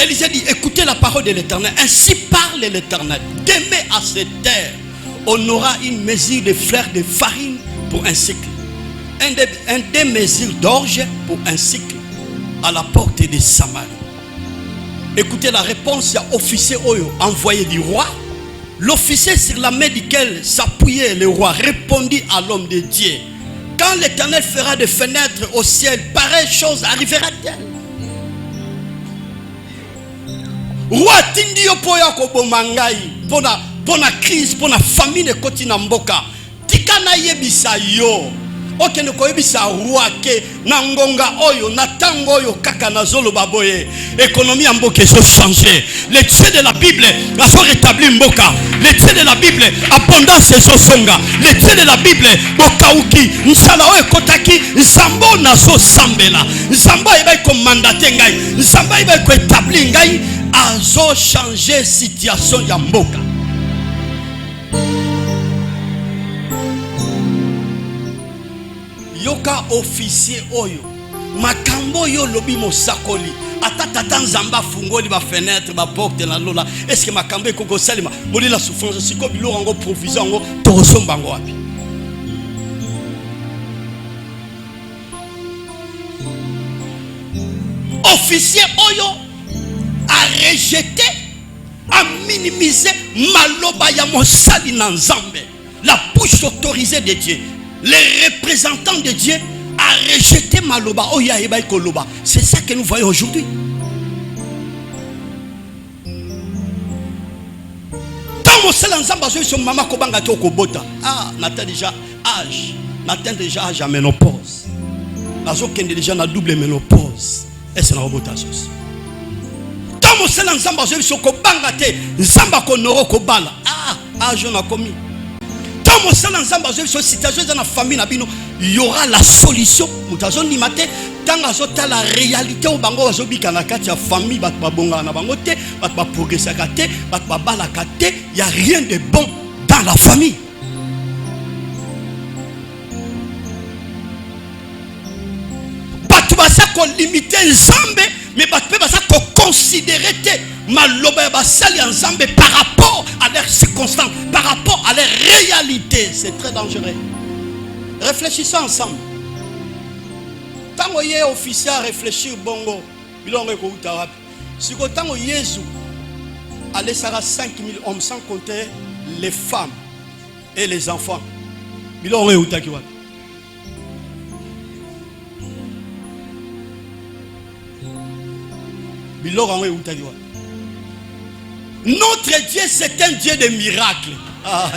Élisée dit écoutez la parole de l'Éternel, ainsi parle l'Éternel. Demain à cette terre on aura une mesure de fleurs de farine pour un cycle, un des mesures d'orge pour un cycle à la porte de Samarie. Écoutez la réponse, il y a officier Oyo envoyé du roi. L'officier sur la main duquel s'appuyait le roi répondit à l'homme de Dieu: quand l'Éternel fera des fenêtres au ciel, pareille chose arrivera-t-elle? Roi Tindio Poya Kobomangai, pona crise, pona famine kotina mboka. Tikana yebisa yo. Ok, ne koyebisa roi ke na ngonga oyo na tango oyo kaka na zolo baboye. Économie en mboka so changer. Le Dieu de la Bible a so rétabli mboka. Le Dieu de la Bible abondance so songa. Le Dieu de la Bible bokauki nsala oyo kotaki nsambo na so sambela. Nsambo eba ko mandate ngai. Nsambo eba ko établi ngai azo changer situation ya mboka. Yoka officier oyo makambo yo lobi mosakoli atata nzamba fungoli ba fenêtre ba porte na lola. Est-ce que makambo ekoko salima moli la souffrance siko bilo ngo provision ngo torosomba ngo wapi? Officier oyo a rejeté, a minimisé maloba ya mosali na Nzambe, la bouche autorisée de Dieu. Les représentants de Dieu a rejeté maloba oya eba koloba. C'est ça que nous voyons aujourd'hui. Tant mon seul ensemble sur maman kobanga to kobota. Ah, n'atteint déjà âge, n'atteint déjà âge à ménopause. Nazo kende déjà na double ménopause. Et c'est la robotasos. Tant mon seul ensemble sur kobanga te, nzamba ko noro kobala. Ah, âge on a commis. Dans mon seul ensemble, situation dans la famille, il y aura la solution. Tant que la réalité au bango bazobika na kati ya famille, bat babonga na bango te, bat ba progresser kate, bat babala kate, il y a rien de bon dans la famille. Bat basa ko limiter Nzambe, mais bat pe basa ko considérer te maloba basali Nzambe par rapport à leurs circonstances, par rapport à leur réalité. C'est très dangereux. Réfléchissons ensemble. Tant que y est officiel à réfléchir bongo, il en récoute arabe. Si tant que Jésus allait sera 5000 hommes sans compter les femmes et les enfants, il en récoute arabe. Il en récoute arabe. Notre Dieu, c'est un Dieu de miracles. Ah,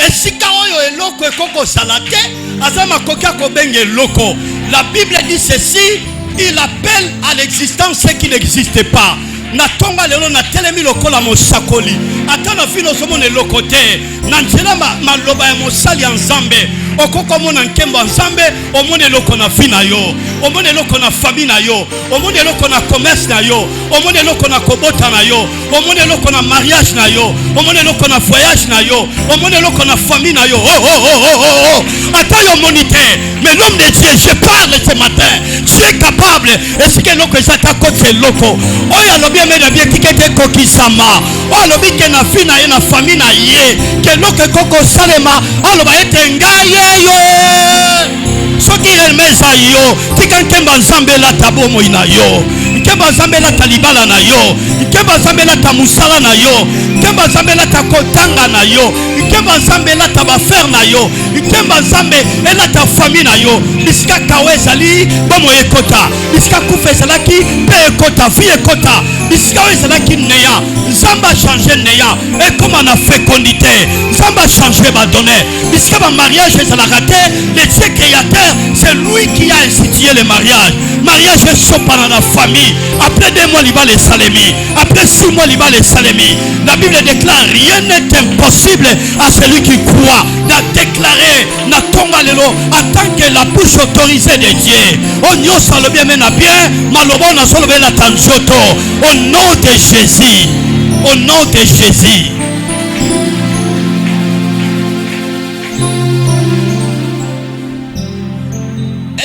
esika oyo eloko ekoko salate azama kokia kobenga eloko. La Bible dit ceci, il appelle à l'existence ce qui n'existe pas. Na tonga lelo na telemi lokola mosakoli atana fino somo ne lokote na nzela maloba ya mosali ya nzambe okoko mona nkembo nzambe omone loko na fina yo omone loko na famille na yo omone loko na commerce na yo omone loko na kobota na yo omone loko na mariage na yo omone loko na voyage na yo omone loko na famille na yo attends yo monité mais l'homme de Dieu je parle ce matin tu es capable est-ce que loko ezata côté loko oya lobi mena bien tikete kokisama o lobi ke na fina ye na famille na ye ke loko koko salema aloba ete ngaye yo soki remeza yo tika nkemba nzambe la tabo moina yo nkemba nzambe la talibala na yo nkemba nzambe la tamusala na yo nkemba nzambe la takotanga na yo nkemba nzambe la tabafer na yo nkemba nzambe la ta famille na yo bisika kawe ezali bomo ekota bisika kufa ezalaki pe ekota fi ekota bisika ezalaki neya nzambe a changé neya ekoma na fécondité nzambe a changé badonné bisika ba mariage ezalaka te le Dieu créateur c'est lui qui a institué le mariage. Mariage est pendant la famille. Après 2 mois, il va les salemi. Après 6 mois, il va les salemi. La Bible déclare rien n'est impossible à celui qui croit. N'a déclaré, n'a tombé le lot, en tant que la bouche autorisée de Dieu. On y a le bien, mena bien, malobon a solvé la tanzoto. Au nom de Jésus. Au nom de Jésus.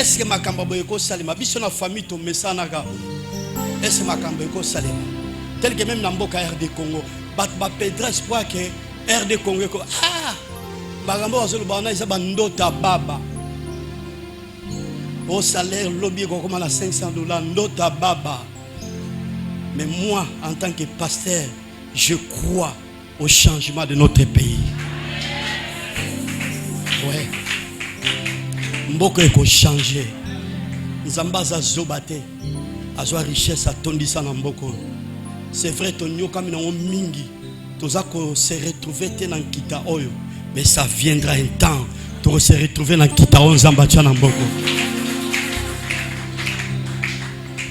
Est-ce que ma cambo eko salema biso na famille to mesanaka est-ce que ma cambo eko salema tel que même na mboka RD Congo bat ba pedra espoir que RD Congo eko bagambo azolo bana isa bandota baba au salaire lobby ko comme na $500 ndota baba. Mais moi en tant que pasteur je crois au changement de notre pays. Ouais. Mboko eko changer nzamba za zobate azwa richesse atondisa na mboko. C'est vrai tonyoka mina mingi toza ko se retrouver te na nkita oyo mais ça viendra un temps to se retrouver na nkita oyo nzamba cha na mboko.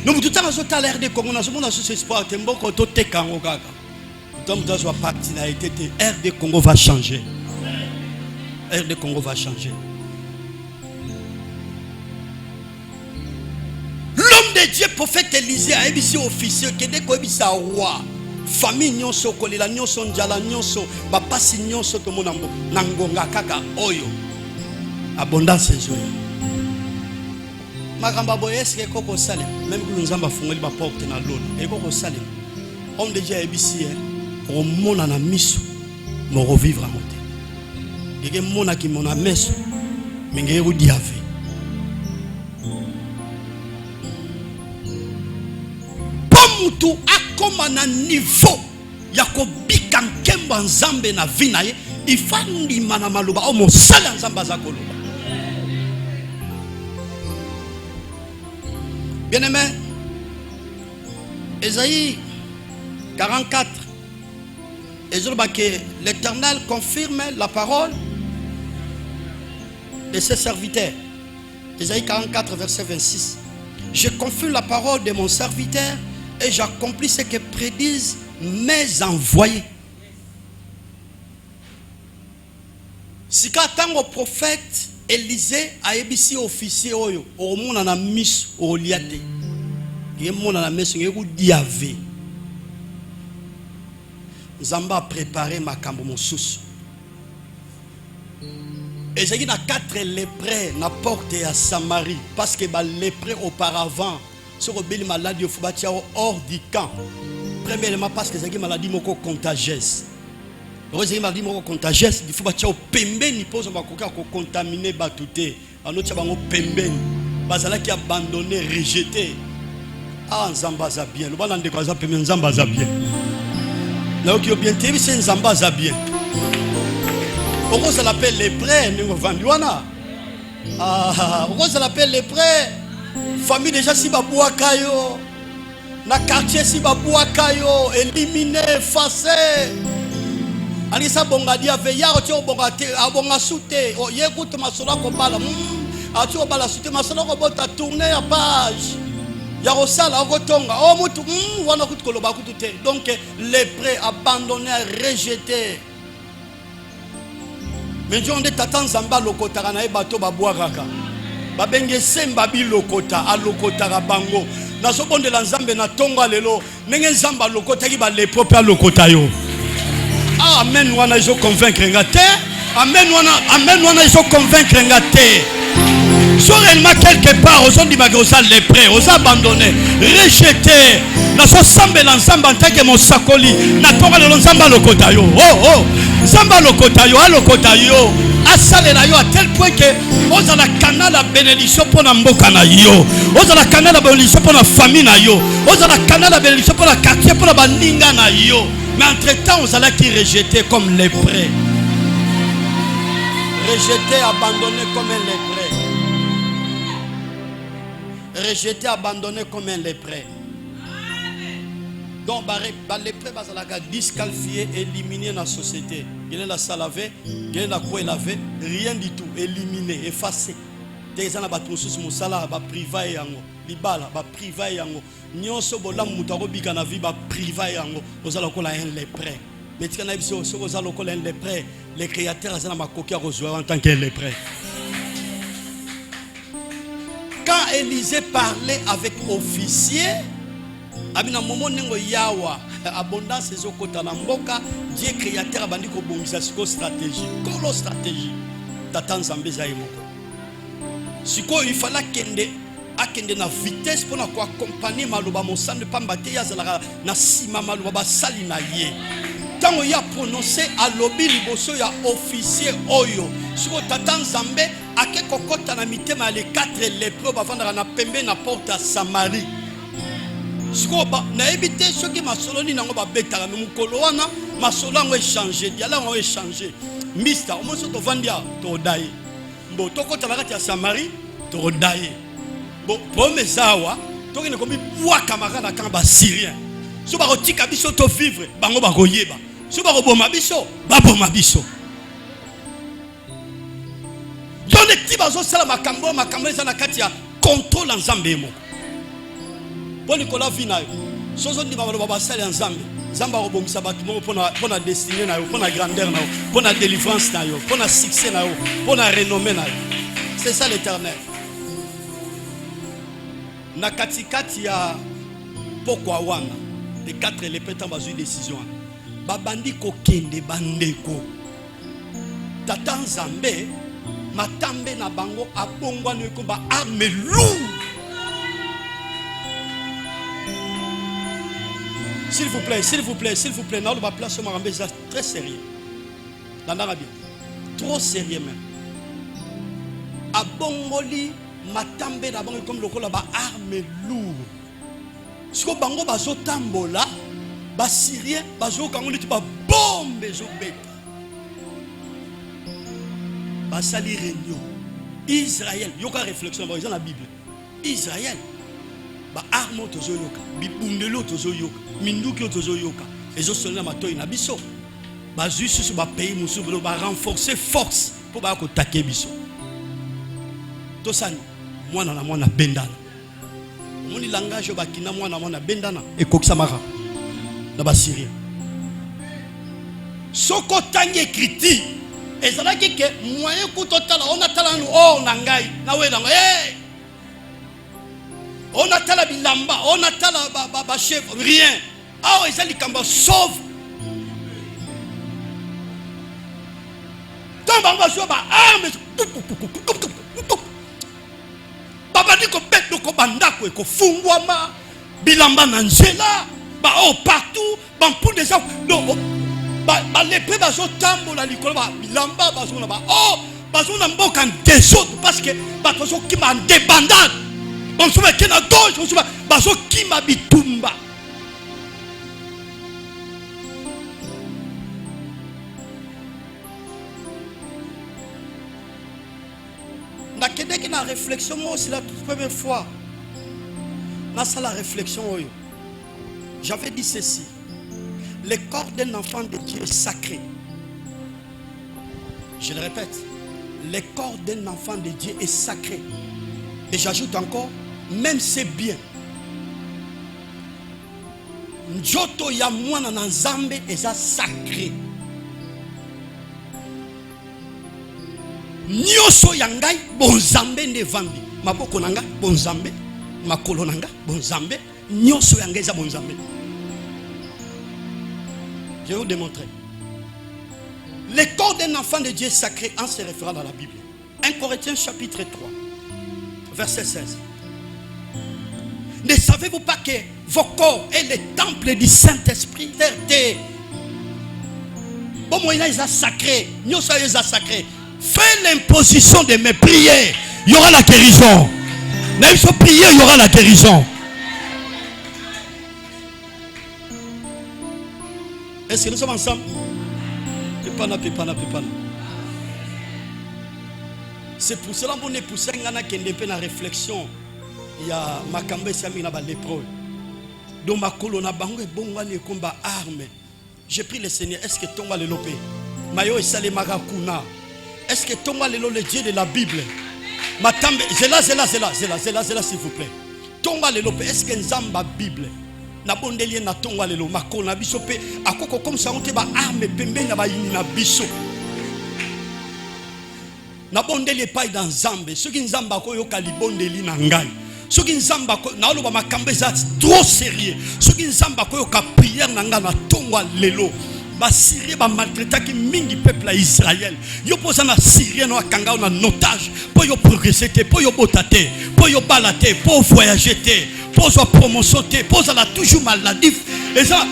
Nous tout temps azota l'air de Congo na somona sous espoir te mboko to tekango kaka donc dans wa parti na été air de Congo va changer. Air de Congo va changer. L'homme de Dieu, prophète Élisée, a été officier, qui est un roi. Famille nyonso, kolela nyonso, njala nyonso, bapasi nyonso, to monambo, nangonga kaka oyo. Abondance ezoya. Makamba boye eske koko sale, même que nous avons fongoli ba porte na lolo, et koko sale. Homme de Dieu a été au monde na miso, mo revivre en monte. Et que mona ki mona meso, menge ru diave. Mutu akoma na niveau ya kobika nkemba nzambe na vie na ye ifandi mana maloba o mosala nzamba za koloba. Bien-aimé, Ésaïe 44 que l'Éternel confirme la parole de ses serviteurs. Ésaïe 44 verset 26. Je confirme la parole de mon serviteur et j'accomplis ce que prédisent mes envoyés. Si quand le prophète Élisée a ébissi officier oyo, au monde en a mis au liate. Il monde en a mis au diave. Zamba a préparé ma cambo mon sous. Et j'ai dit 4 lépreux na porte à Samarie parce que les lépreux auparavant sur le maladie au Fubatia hors du camp. Premièrement parce que c'est maladie moko contagieuse. C'est maladie moko contagieuse, il faut Fubatia au pembeni pose ba koka ko contaminer batouté. Anotia bango pembeni. Bazala qui abandonné, rejeté. Ah Nzamba za bien. Le bana ndeko za pembeni Nzamba za bien. Là qui bien té c'est Nzamba za bien. Pourquoi ça l'appelle les prêts? Nous vendons. Ah, pourquoi ça l'appelle les prêts? Famille déjà si babouaka kayo, na quartier si babouaka kayo, éliminé, effacé. Alisa bongadia veya otio bongate abonga soute o yekuto masola ko bala atio bala soute masola ko bota tourner ya page ya rosala ko tonga o mutu wana kutkolo ba kutute. Donc les prêts abandonnés, rejetés. Mais Dieu on est tatan zamba lokota kana e bato ba boiraka ba benge semba bi lokota a lokota ka bango na so bonde la nzambe na tonga lelo nenge nzamba lokota ki ba le propre lokota yo. Amen wana iso convaincre ngate. Amen wana iso convaincre ngate. So réellement quelque part aux on dit ma grosse les prêts aux abandonnés rejetés na so sambe la nzamba ntake mon sakoli na tonga lelo nzamba lokota yo. Oh nzamba lokota yo alokota yo asalela yo à tel point que oza la canal la bénédiction pour na mboka na yo, oza la canal la bénédiction pour la famille na yo, oza la canal la bénédiction pour la quartier pour la bandinga na yo. Mais entre temps on allait qui rejeter comme les prêts, rejeter, abandonné comme un lépreux, rejeter, abandonné comme un lépreux. Donc les prêts bazalaka disqualifié, éliminé dans la société. Il est la salavé, il est la quoi lavé, rien du tout, éliminé, effacé. Des gens ba tous musala ba privé yango, libala ba privé yango. Nyonso bolam mutaro bika na vie ba privé yango. Ozala ko la un lépreux. Mais tu kana biso so ozala ko la un lépreux, les créateurs azana makoki a rejoindre en tant que lépreux. Quand Élisée parlait avec officier, abina momo nengo yawa abondance ezokota na mboka, Dieu créateur abandi ko bongisa siko stratégie, kolo stratégie tata nzambe za yemoko. Siko il fallait akende na vitesse pour na ko accompagner maloba mosande pambate ya zalaka na sima maloba basali na ye. Tango ya prononcer alobi liboso ya officier oyo, siko tata nzambe ake kokota na mitema les 4 lépreux bavandaka na pembe na porte à Samarie. Sikoba na ebité ceux qui masoloni nango ba betaka mukolo wana masolo ngo échanger diala ngo échanger mista o moso to vandia to dai mbo to kota nakati ya Samarie to dai bo pomezawa to kine komi bwa camarade kan ba syrien so ba kotika biso to vivre bango ba koyeba so ba koboma biso ba boma biso donc les petits bazo sala makambo eza na kati ya contrôle nzambe mo. Bon Nicolas vina yo sozo ndi baba basali nzambe nzamba ko bongisa batu mo pona destinée na yo pona grandeur na yo pona délivrance na yo pona succès na yo pona renommée na yo. C'est ça l'Éternel. Na katikati ya pokwa wana les 4 les pétants bazui décision babandi ko kende bandeko tata nzambe matambe na bango abongwa ne ko ba arme lourde. S'il vous plaît, s'il vous plaît, s'il vous plaît, nous va placer Marambé, c'est très sérieux. Dans l'Arabie, trop sérieux même. A Bongoli, Matambe, d'abord comme le col, arme lourde. Ce que Bango bazo tambola, bas Syrien, bazo kangoli, tu vas bombe, bête. Bas sali réunion. Israël, yoka réflexion, dans la Bible. Israël. Ba armo tozo yoka bibundelo tozo yoka minduki tozo yoka ezo solena matoyi na biso ba juste ba pays musu ba renforcer force pour ba ko taquer biso to sani mwana na mwana bendana moni langage ba kina mwana bendana e kokisa mara na ba syrien soko tangi écrit ezalaki ke moyen ku total on atala no oh na ngai na we na on a tala bilamba, on a tala ba chef, rien. Ah, ils allaient comme sauve. Tant bamba soit ba arme. Baba dit ko bet ko banda ko fungwama bilamba nanjela ba oh partout ban pour des gens ba les près ba so tambola likolo ba bilamba ba so na ba oh ba so na mboka désordre parce que ba so qui m'a débandade. On se met à gauche, on se met bazo kima bitumba. Na kende ki na réflexion moi c'est la toute première fois. Na ça la réflexion oyo. J'avais dit ceci. Le corps d'un enfant de Dieu est sacré. Je le répète, le corps d'un enfant de Dieu est sacré. Et j'ajoute encore, même c'est bien. Njoto ya mwana na nzambe eza sacré. Nyoso ya ngai bonzambe nde vandi. Maboko na ngai bonzambe, makolo na ngai bonzambe, nyoso ya ngai eza bonzambe. Je vais vous démontrer. Le corps d'un enfant de Dieu est sacré en se référant à la Bible. 1 Corinthiens chapitre 3, verset 16. Ne savez-vous pas que vos corps est le temple du Saint-Esprit? Bon, moi, il est sacré. Nous sommes sacrés. Fais l'imposition de mes prières. Il y aura la guérison. Même si prier, il y aura la guérison. Est-ce que nous sommes ensemble? Pépana. C'est pour cela qu'on est poussé à la réflexion. Il y a ma cambe sami na ba lépreux. Donc ma colonna bango et bongo ne combat arme. J'ai pris le Seigneur. Est-ce que ton va le lopé? Mayo et salé marakuna. Est-ce que ton va le Dieu de la Bible? Ma tambe, c'est là s'il vous plaît. Ton va le lopé. Est-ce que nzamba Bible? Na bondeli na ton va le lo makona biso pe akoko comme ça on te ba arme pembe na ba yini na biso. Na bondeli pas dans Zambé. Ce qui nzamba ko yo kalibondeli na ngai. Ce qui nzamba ko na oloba makambe za trop sérieux. Ce qui nzamba ko yo ka prière na nga na tongwa lelo. Ba Syrie ba maltraiter ki mingi peuple à Israël. Yo posa na Syrien no akanga na otage. Po yo progresser te, po yo botate, po yo balater, po voyager te, po zo promotion te, po za la toujours maladif. Et ça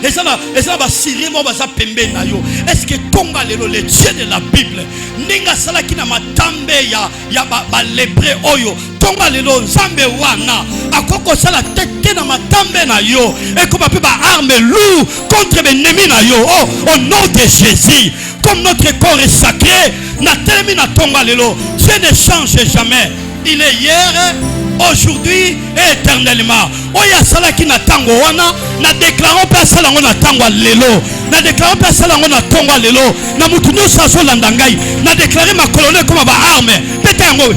va Syrie mo ba za pembe na yo. Est-ce que tonga lelo le Dieu de la Bible ninga sala ki na matambe ya ba lépreux oyo tonga lelo nzambe wana akoko sala tete na matambe na yo et comme ba arme lourd contre l'ennemi na yo. Oh, au nom de Jésus, comme notre corps est sacré, na telemi na tonga lelo, Dieu ne change jamais. Il est hier, aujourd'hui et éternellement. Oya sala ki na tango wana na déclarons pas sala ngona tango lelo. Na déclarons pas sala ngona tango lelo. Na mutu no saso landangai. Na déclarer ma colonne comme ba arme. Betango.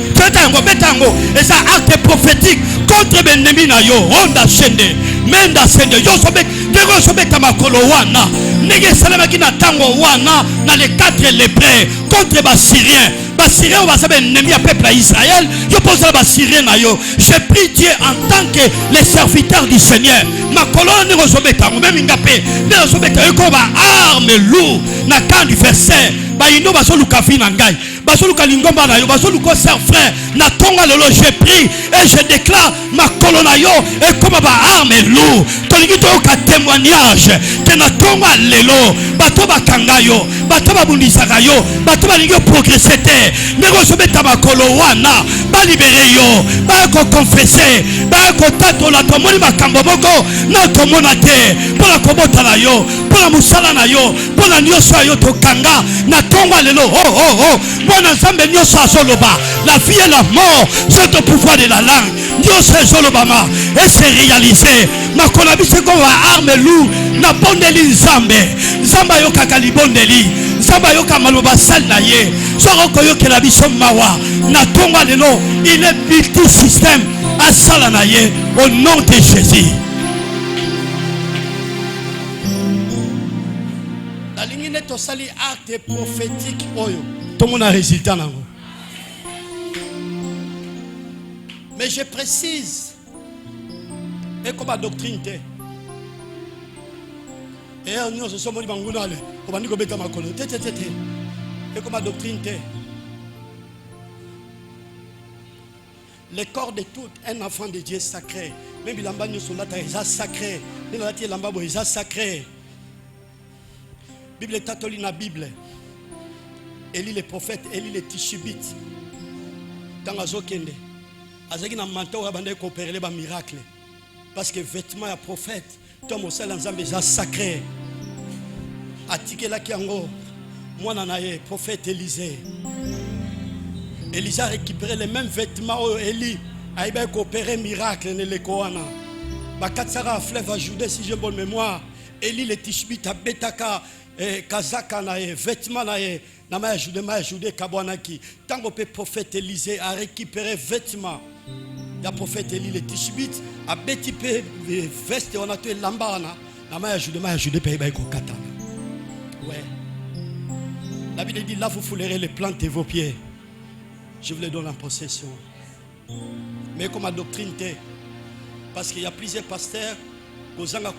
Et ça acte prophétique contre l'ennemi na yo. Onda shende. Menda sende yo sobe. Dego sobe kama kolo wana. Nege salama ki na tango wana na les 4 lépreux contre ba Syriens. Syriens va savoir ennemi à peuple à Israël. Je pose la Syriens na yo. Je prie Dieu en tant que les serviteurs du Seigneur. Ma colonne ne reçoit pas même ingapé. Ne reçoit pas comme arme lourd. Na quand du verset. Ba ino ba solu kafi na ngai. Ba solu kalingomba na yo. Ba solu ko ser frère. Na tonga lelo je prie et je déclare ma colonne yo et comme ba arme lourd. Tolingi to ka témoignage. Que na tonga lelo. Bato ba kanga yo. Bato ba bundisaka yo. Bato ba lingi progresser te. Negosobeta bakolo wana ba libérer yo ba ko confesser ba ko tatola to moni makambo moko na to monate pour ko botala yo pour musala na yo pour na nyoso yo to kanga na tonga lelo oh mwana nzambe nyoso azoloba la vie et la mort c'est au pouvoir de la langue nyoso azolobama et c'est réalisé makona biso ko wa arme lourd na bondeli nzamba yo kakali bondeli nzamba yo kamaloba sal na ye soko yo kela biso mawa na tonga lelo il est multi système à salanaye au nom de Jésus. La ligne n'est au sali acte prophétique oyo tout le monde a résultat nango. Mais je précise et comme la doctrine te et nous se sommes dit bangunale on va dire que beta makolo te et comme la doctrine te. Le corps de tout un enfant de Dieu est sacré. Même il lamba nous solata est sacré. Même la tie lamba bo est sacré. Bible tatoli na Bible. Élie le prophète, Élie le tishibite. Dans azokende. Azaki na manteau ya bande coopérer ba miracle. Parce que vêtement ya prophète, toi mon seul ensemble est sacré. Atike la kiango. Moi nanaye prophète Élisée. Élisée a récupéré les mêmes vêtements où Élie a coopéré miracle dans le Koana. Bakatsara fleuve à Judée si j'ai bonne mémoire. Élie le tishbit a betaka kazaka na vêtements na Nama ajouté kabwanaki. Tango pe prophète Élisée a récupéré vêtements. Ya prophète Élie le tishibit a beti pe veste on a tué lambana. Nama ajouté pe ba ko katana. Ouais. La Bible dit là vous foulerez les plantes de vos pieds. Je vous les donne en possession. Mais comme ma doctrine t'est, parce qu'il y a plusieurs pasteurs qui ont été ma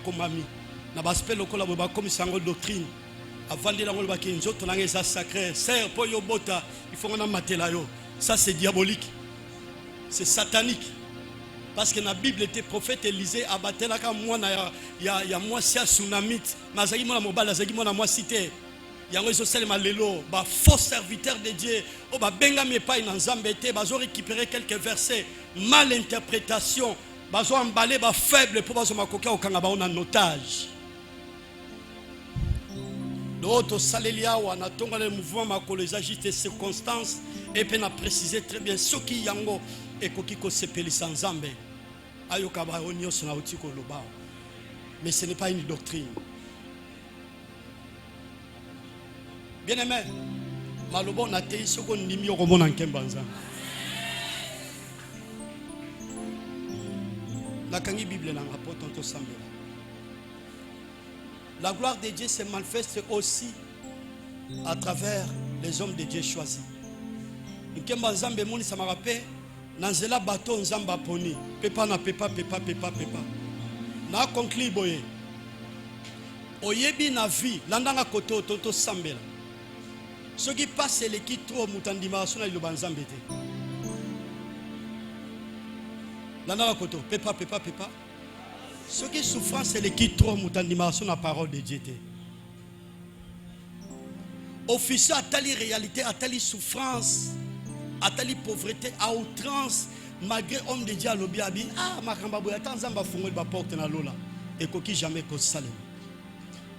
komami. Na baspel lokola boba comme sango doctrine. Avant de la ngolo baki nzoto na ngeza sacré. Sœur po yo bota, il faut qu'on matela yo. Ça c'est diabolique. C'est satanique. Parce que dans la Bible était prophète Élisée abatela ka mwana ya mwasi ya tsunamite. Mazaki mwana mobala zaki mwana mwasi te. Yango iso selema lelo ba faux serviteur de Dieu o ba benga me pa ina nzambe te bazo récupérer quelques versets mal interprétation bazo emballer ba faible pour bazo makoka okanga ba on en otage. D'autres salelia ou na tonga le mouvement makolo les agite circonstances et puis na préciser très bien ce qui yango et koki ko sepelisa nzambe ayoka ba onyo sona otiko loba. Mais ce n'est pas une doctrine. Bien aimé, malobo na te isoko ndimi okomona nkembanza. La kangi Bible na rapport tonto sambela. La gloire de Dieu se manifeste aussi à travers les hommes de Dieu choisis. Nkembanza mbe moni sa marape nanzela bato nzamba poni pepa na pepa. Na conclu boye. Oyebi na vie landanga koto tonto sambela. Ce qui passe c'est l'équipe trop mutandima sona le banzambe te. Nana koto pepa. Ce qui souffrance c'est l'équipe trop mutandima sona parole de Dieu te. Officier a tali réalité, a tali souffrance, a tali pauvreté, à outrance malgré homme de Dieu à l'obiabi. Ah makamba boya tanzamba fungol ba porte na lola et koki jamais ko salem.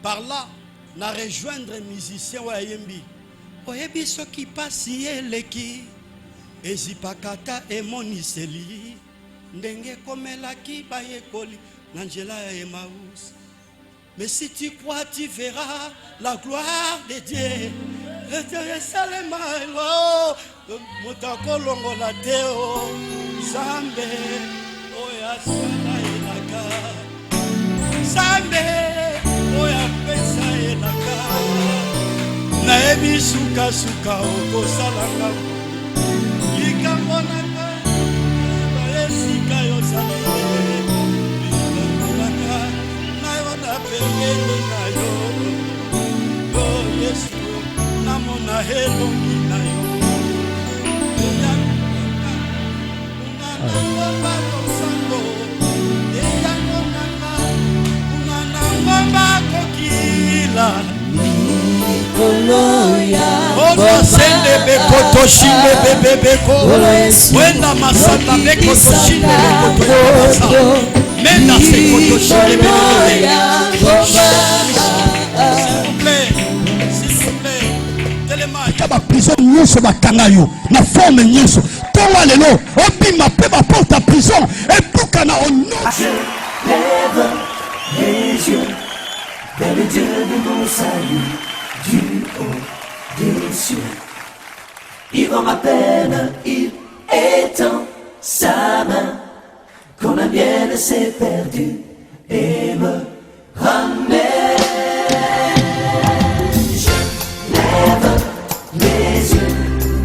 Par là na rejoindre musicien wa yembi. Oyebi so qui passe eleki ezipakata emoniseli ndenge komelaki bayekoli nanjela ya Emmaüs. Mais si tu crois tu verras la gloire de Dieu. Jerusalem oh mutakolo la teo Zambe oya sala elaka Zambe oya pesa elaka. Naebi suka oko salanga likambo nanga esika yo salile likambo nanga naona pembeni na yo oh Yesu namona helongi na yo unanangomba kosango eyango nanga unanangomba kokila. Oda sende beko toshinde bebeko. Wenda masata beko toshinde beko toshinde. Menda seko toshinde bebeko. S'il vous plaît. Tellement. Kaba prison nyoso bakangayo na forme nyoso. Tonga lelo obima pe ba porte à prison et buka na ono. Lève les yeux vers le Dieu de mon salut. Du haut des cieux, il voit ma peine, il étend sa main, quand la mienne s'est perdue et me